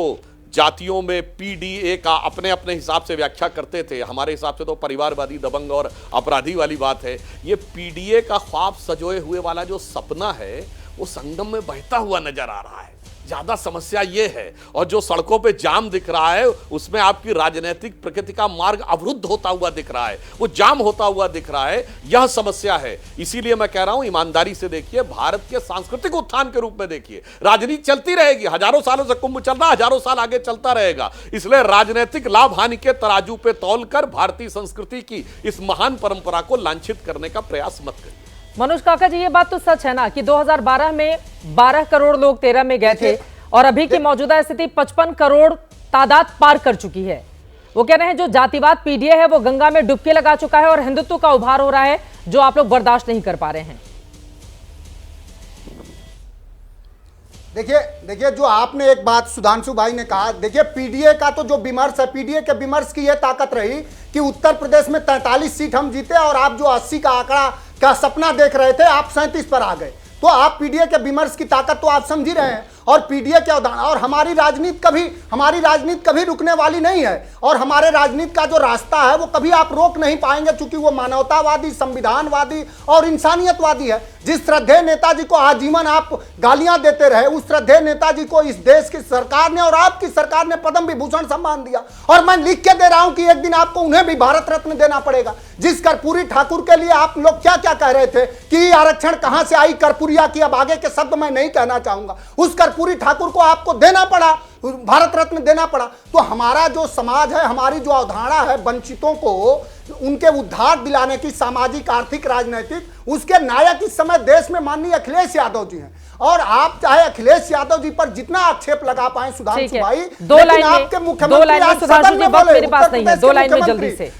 जातियों में पीडीए का अपने अपने हिसाब से व्याख्या करते थे, हमारे हिसाब से तो परिवारवादी, दबंग और अपराधी वाली बात है। ये पीडीए का ख्वाब सजोए हुए वाला जो सपना है, वो संगम में बहता हुआ नजर आ रहा है। ज्यादा समस्या ये है, और जो सड़कों पे जाम दिख रहा है, उसमें आपकी राजनीतिक प्रकृति का मार्ग अवरुद्ध होता हुआ दिख रहा है, वो जाम होता हुआ दिख रहा है। यह समस्या है। इसीलिए मैं कह रहा हूं, ईमानदारी से देखिए, भारत के सांस्कृतिक उत्थान के रूप में देखिए। राजनीति चलती रहेगी, हजारों सालों से कुंभ चल रहा, हजारों साल आगे चलता रहेगा। इसलिए राजनीतिक लाभ हानि के तराजू पे तौलकर भारतीय संस्कृति की इस महान परंपरा को लांछित करने का प्रयास मत करिए। मनोज काका जी, ये बात तो सच है ना कि 2012 में 12 करोड़ लोग 13 में गए थे, और अभी की मौजूदा स्थिति 55 करोड़ तादाद पार कर चुकी है। वो कह रहे हैं जो जातिवाद पीडीए है वो गंगा में डुबकी लगा चुका है और हिंदुत्व का उभार हो रहा है, जो आप लोग बर्दाश्त नहीं कर पा रहे हैं। देखिए जो आपने एक बात सुधांशु भाई ने कहा, देखिए पीडीए का तो जो विमर्श है, पीडीए के विमर्श की यह ताकत रही कि उत्तर प्रदेश में 43 सीट हम जीते, और आप जो 80 का आंकड़ा का सपना देख रहे थे, आप 37 पर आ गए। तो आप पीडीए के विमर्श की ताकत तो आप समझ ही रहे हैं। और पीडीए के उदाहरण, और हमारी राजनीति कभी रुकने वाली नहीं है, और हमारे राजनीति का जो रास्ता है वो कभी आप रोक नहीं पाएंगे, क्योंकि वो मानवतावादी, संविधानवादी और इंसानियतवादी है। जिस श्रद्धेय नेताजी को आजीवन आप गालियां देते रहे, उस श्रद्धेय नेताजी को इस देश की सरकार ने और आपकी सरकार ने पद्म विभूषण सम्मान दिया, और मैं लिख के दे रहा हूं कि एक दिन आपको उन्हें भी भारत रत्न देना पड़ेगा। जिस कर्पूरी ठाकुर के लिए आप लोग क्या क्या कह रहे थे कि आरक्षण कहां से आई कर्पूरिया की, अब आगे के शब्द मैं नहीं कहना चाहूंगा, उस कर्पूरी ठाकुर को आपको देना पड़ा, भारत रत्न देना पड़ा। तो हमारा जो समाज है, हमारी जो अवधारणा है वंचितों को उनके उद्धार दिलाने की, सामाजिक आर्थिक राजनीतिक, उसके नायक इस समय देश में माननीय अखिलेश यादव जी हैं। और आप चाहे अखिलेश यादव जी पर जितना आक्षेप लगा पाए सुधांशु भाई, लेकिन आपके मुख्यमंत्री आज सदन में बोले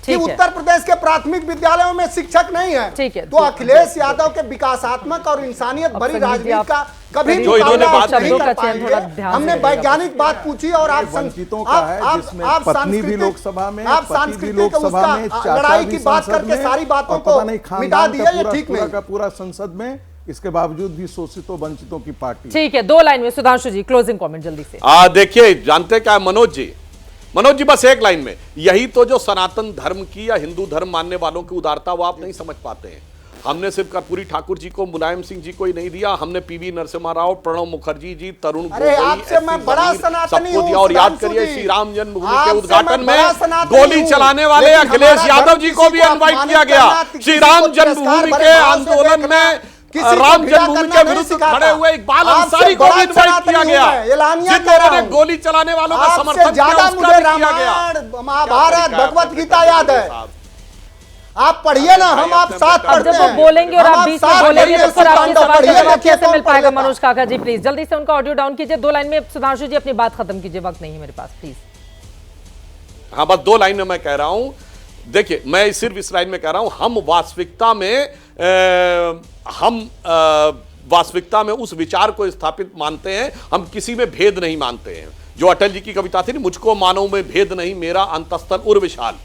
कि उत्तर प्रदेश के प्राथमिक विद्यालयों में शिक्षक नहीं है। तो अखिलेश यादव के विकासात्मक और इंसानियत भरी राजनीति का कभी भी नहीं कर पाएंगे। हमने वैज्ञानिक बात पूछी और आप वंचितों का है जिसमें पत्नी भी लोकसभा में, आप सांस्कृतिक उसका लड़ाई की बात करके सारी बातों को मिटा दिया, ये ठीक नहीं का पूरा संसद में, इसके बावजूद भी शोषितों वंचितों की पार्टी। ठीक है, 2 लाइन में सुधांशु जी क्लोजिंग कमेंट जल्दी से। देखिए, जानते क्या है मनोज जी, बस एक लाइन में, यही तो जो सनातन धर्म की या हिंदू धर्म मानने वालों की उदारता वो आप नहीं समझ पाते हैं। हमने सिर्फ कर्पूरी ठाकुर जी को, मुलायम सिंह जी को ही नहीं दिया, हमने पीवी नरसिम्हा राव, प्रणब मुखर्जी जी, तरुण सबको दिया। और याद करिए श्री राम जन्मभूमि के उद्घाटन में गोली चलाने वाले अखिलेश यादव जी को भी इनवाइट किया गया। श्री राम जन्मभूमि के आंदोलन में राम जन्मभूमि के विरुद्ध खड़े हुए इकबाल अंसारी को भी इनवाइट किया गया, जिन लोगों ने गोली चलाने वालों का समर्थन किया, मुझे रामायण, महाभारत, भगवत गीता याद है। आप पढ़िए ना, हम आप साथ पढ़ते हैं। जब वो बोलेंगे और आप बीच में बोलेंगे तो फिर आपके सवाल का जवाब कैसे मिल पाएगा? मनोज काका जी प्लीज जल्दी से उनका ऑडियो डाउन कीजिए। 2 लाइन में सुधांशु जी अपनी बात खत्म कीजिए, वक्त नहीं है मेरे पास, प्लीज। हाँ, बस 2 लाइन में मैं कह रहा हूं। देखिए, मैं सिर्फ इस लाइन में कह रहा हूं, हम वास्तविकता में उस विचार को स्थापित मानते हैं, हम किसी में भेद नहीं मानते हैं। जो अटल जी की कविता थी, मुझको मानव में भेद नहीं, मेरा अंतस्तल उर विशाल,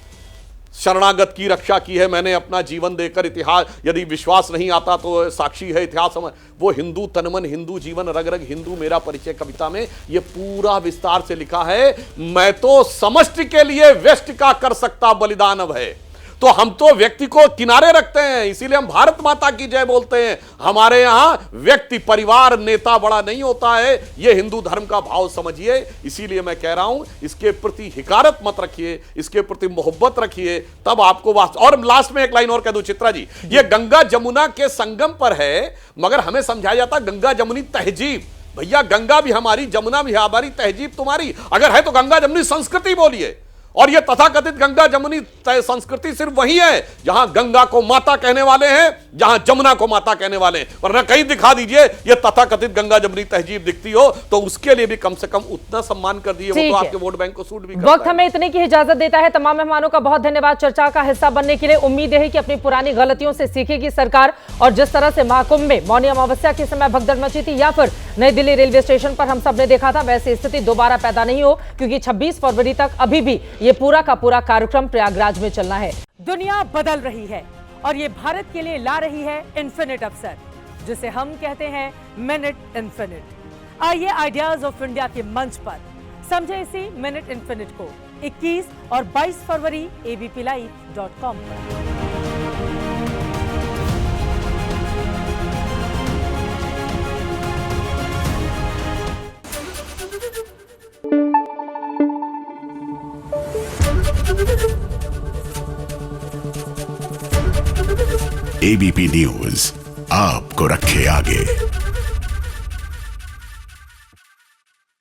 शरणागत की रक्षा की है मैंने अपना जीवन देकर, इतिहास यदि विश्वास नहीं आता तो साक्षी है इतिहास। वो हिंदू तनमन, हिंदू जीवन, रग रग हिंदू मेरा परिचय कविता में ये पूरा विस्तार से लिखा है। मैं तो समष्टि के लिए व्यष्टि का कर सकता बलिदान अब है। तो हम तो व्यक्ति को किनारे रखते हैं, इसीलिए हम भारत माता की जय बोलते हैं। हमारे यहां व्यक्ति, परिवार, नेता बड़ा नहीं होता है, यह हिंदू धर्म का भाव समझिए। इसीलिए मैं कह रहा हूं, इसके प्रति हिकारत मत रखिए, इसके प्रति मोहब्बत रखिए, तब आपको और लास्ट में एक लाइन और कह दूं चित्रा जी, ये गंगा जमुना के संगम पर है, मगर हमें समझाया जाता गंगा जमुनी तहजीब। भैया, गंगा भी हमारी, जमुना भी हमारी, तहजीब तुम्हारी। अगर है तो गंगा जमुनी संस्कृति बोलिए। और ये तथाकथित गंगा जमुनी संस्कृति सिर्फ वही है जहां गंगा को माता कहने वाले हैं, जहां जमुना को माता कहने वाले हैं। वरना कहीं दिखा दीजिए ये तथाकथित गंगा जमुनी तहजीब दिखती हो, तो उसके लिए भी कम से कम उतना सम्मान कर दिए, वो तो आपके वोट बैंक को सूट भी करता है। वक्त हमें इतने की इजाजत देता है। तमाम मेहमानों का बहुत धन्यवाद चर्चा का हिस्सा बनने के लिए। उम्मीद है कि अपनी पुरानी गलतियों से सीखेगी सरकार, और जिस तरह से महाकुंभ में मौनी अमावस्या के समय भगदड़ मची थी, या फिर नई दिल्ली रेलवे स्टेशन पर हम सब ने देखा था, वैसी स्थिति दोबारा पैदा नहीं हो, क्योंकि 26 फरवरी तक अभी भी ये पूरा का पूरा कार्यक्रम प्रयागराज में चलना है। दुनिया बदल रही है और ये भारत के लिए ला रही है इन्फिनिट अवसर, जिसे हम कहते हैं मिनट इन्फिनिट। आइए आइडियाज ऑफ इंडिया के मंच पर समझे इसी मिनट इन्फिनिट को 21 और 22 फरवरी abplive.com पर। एबीपी न्यूज आपको रखे आगे।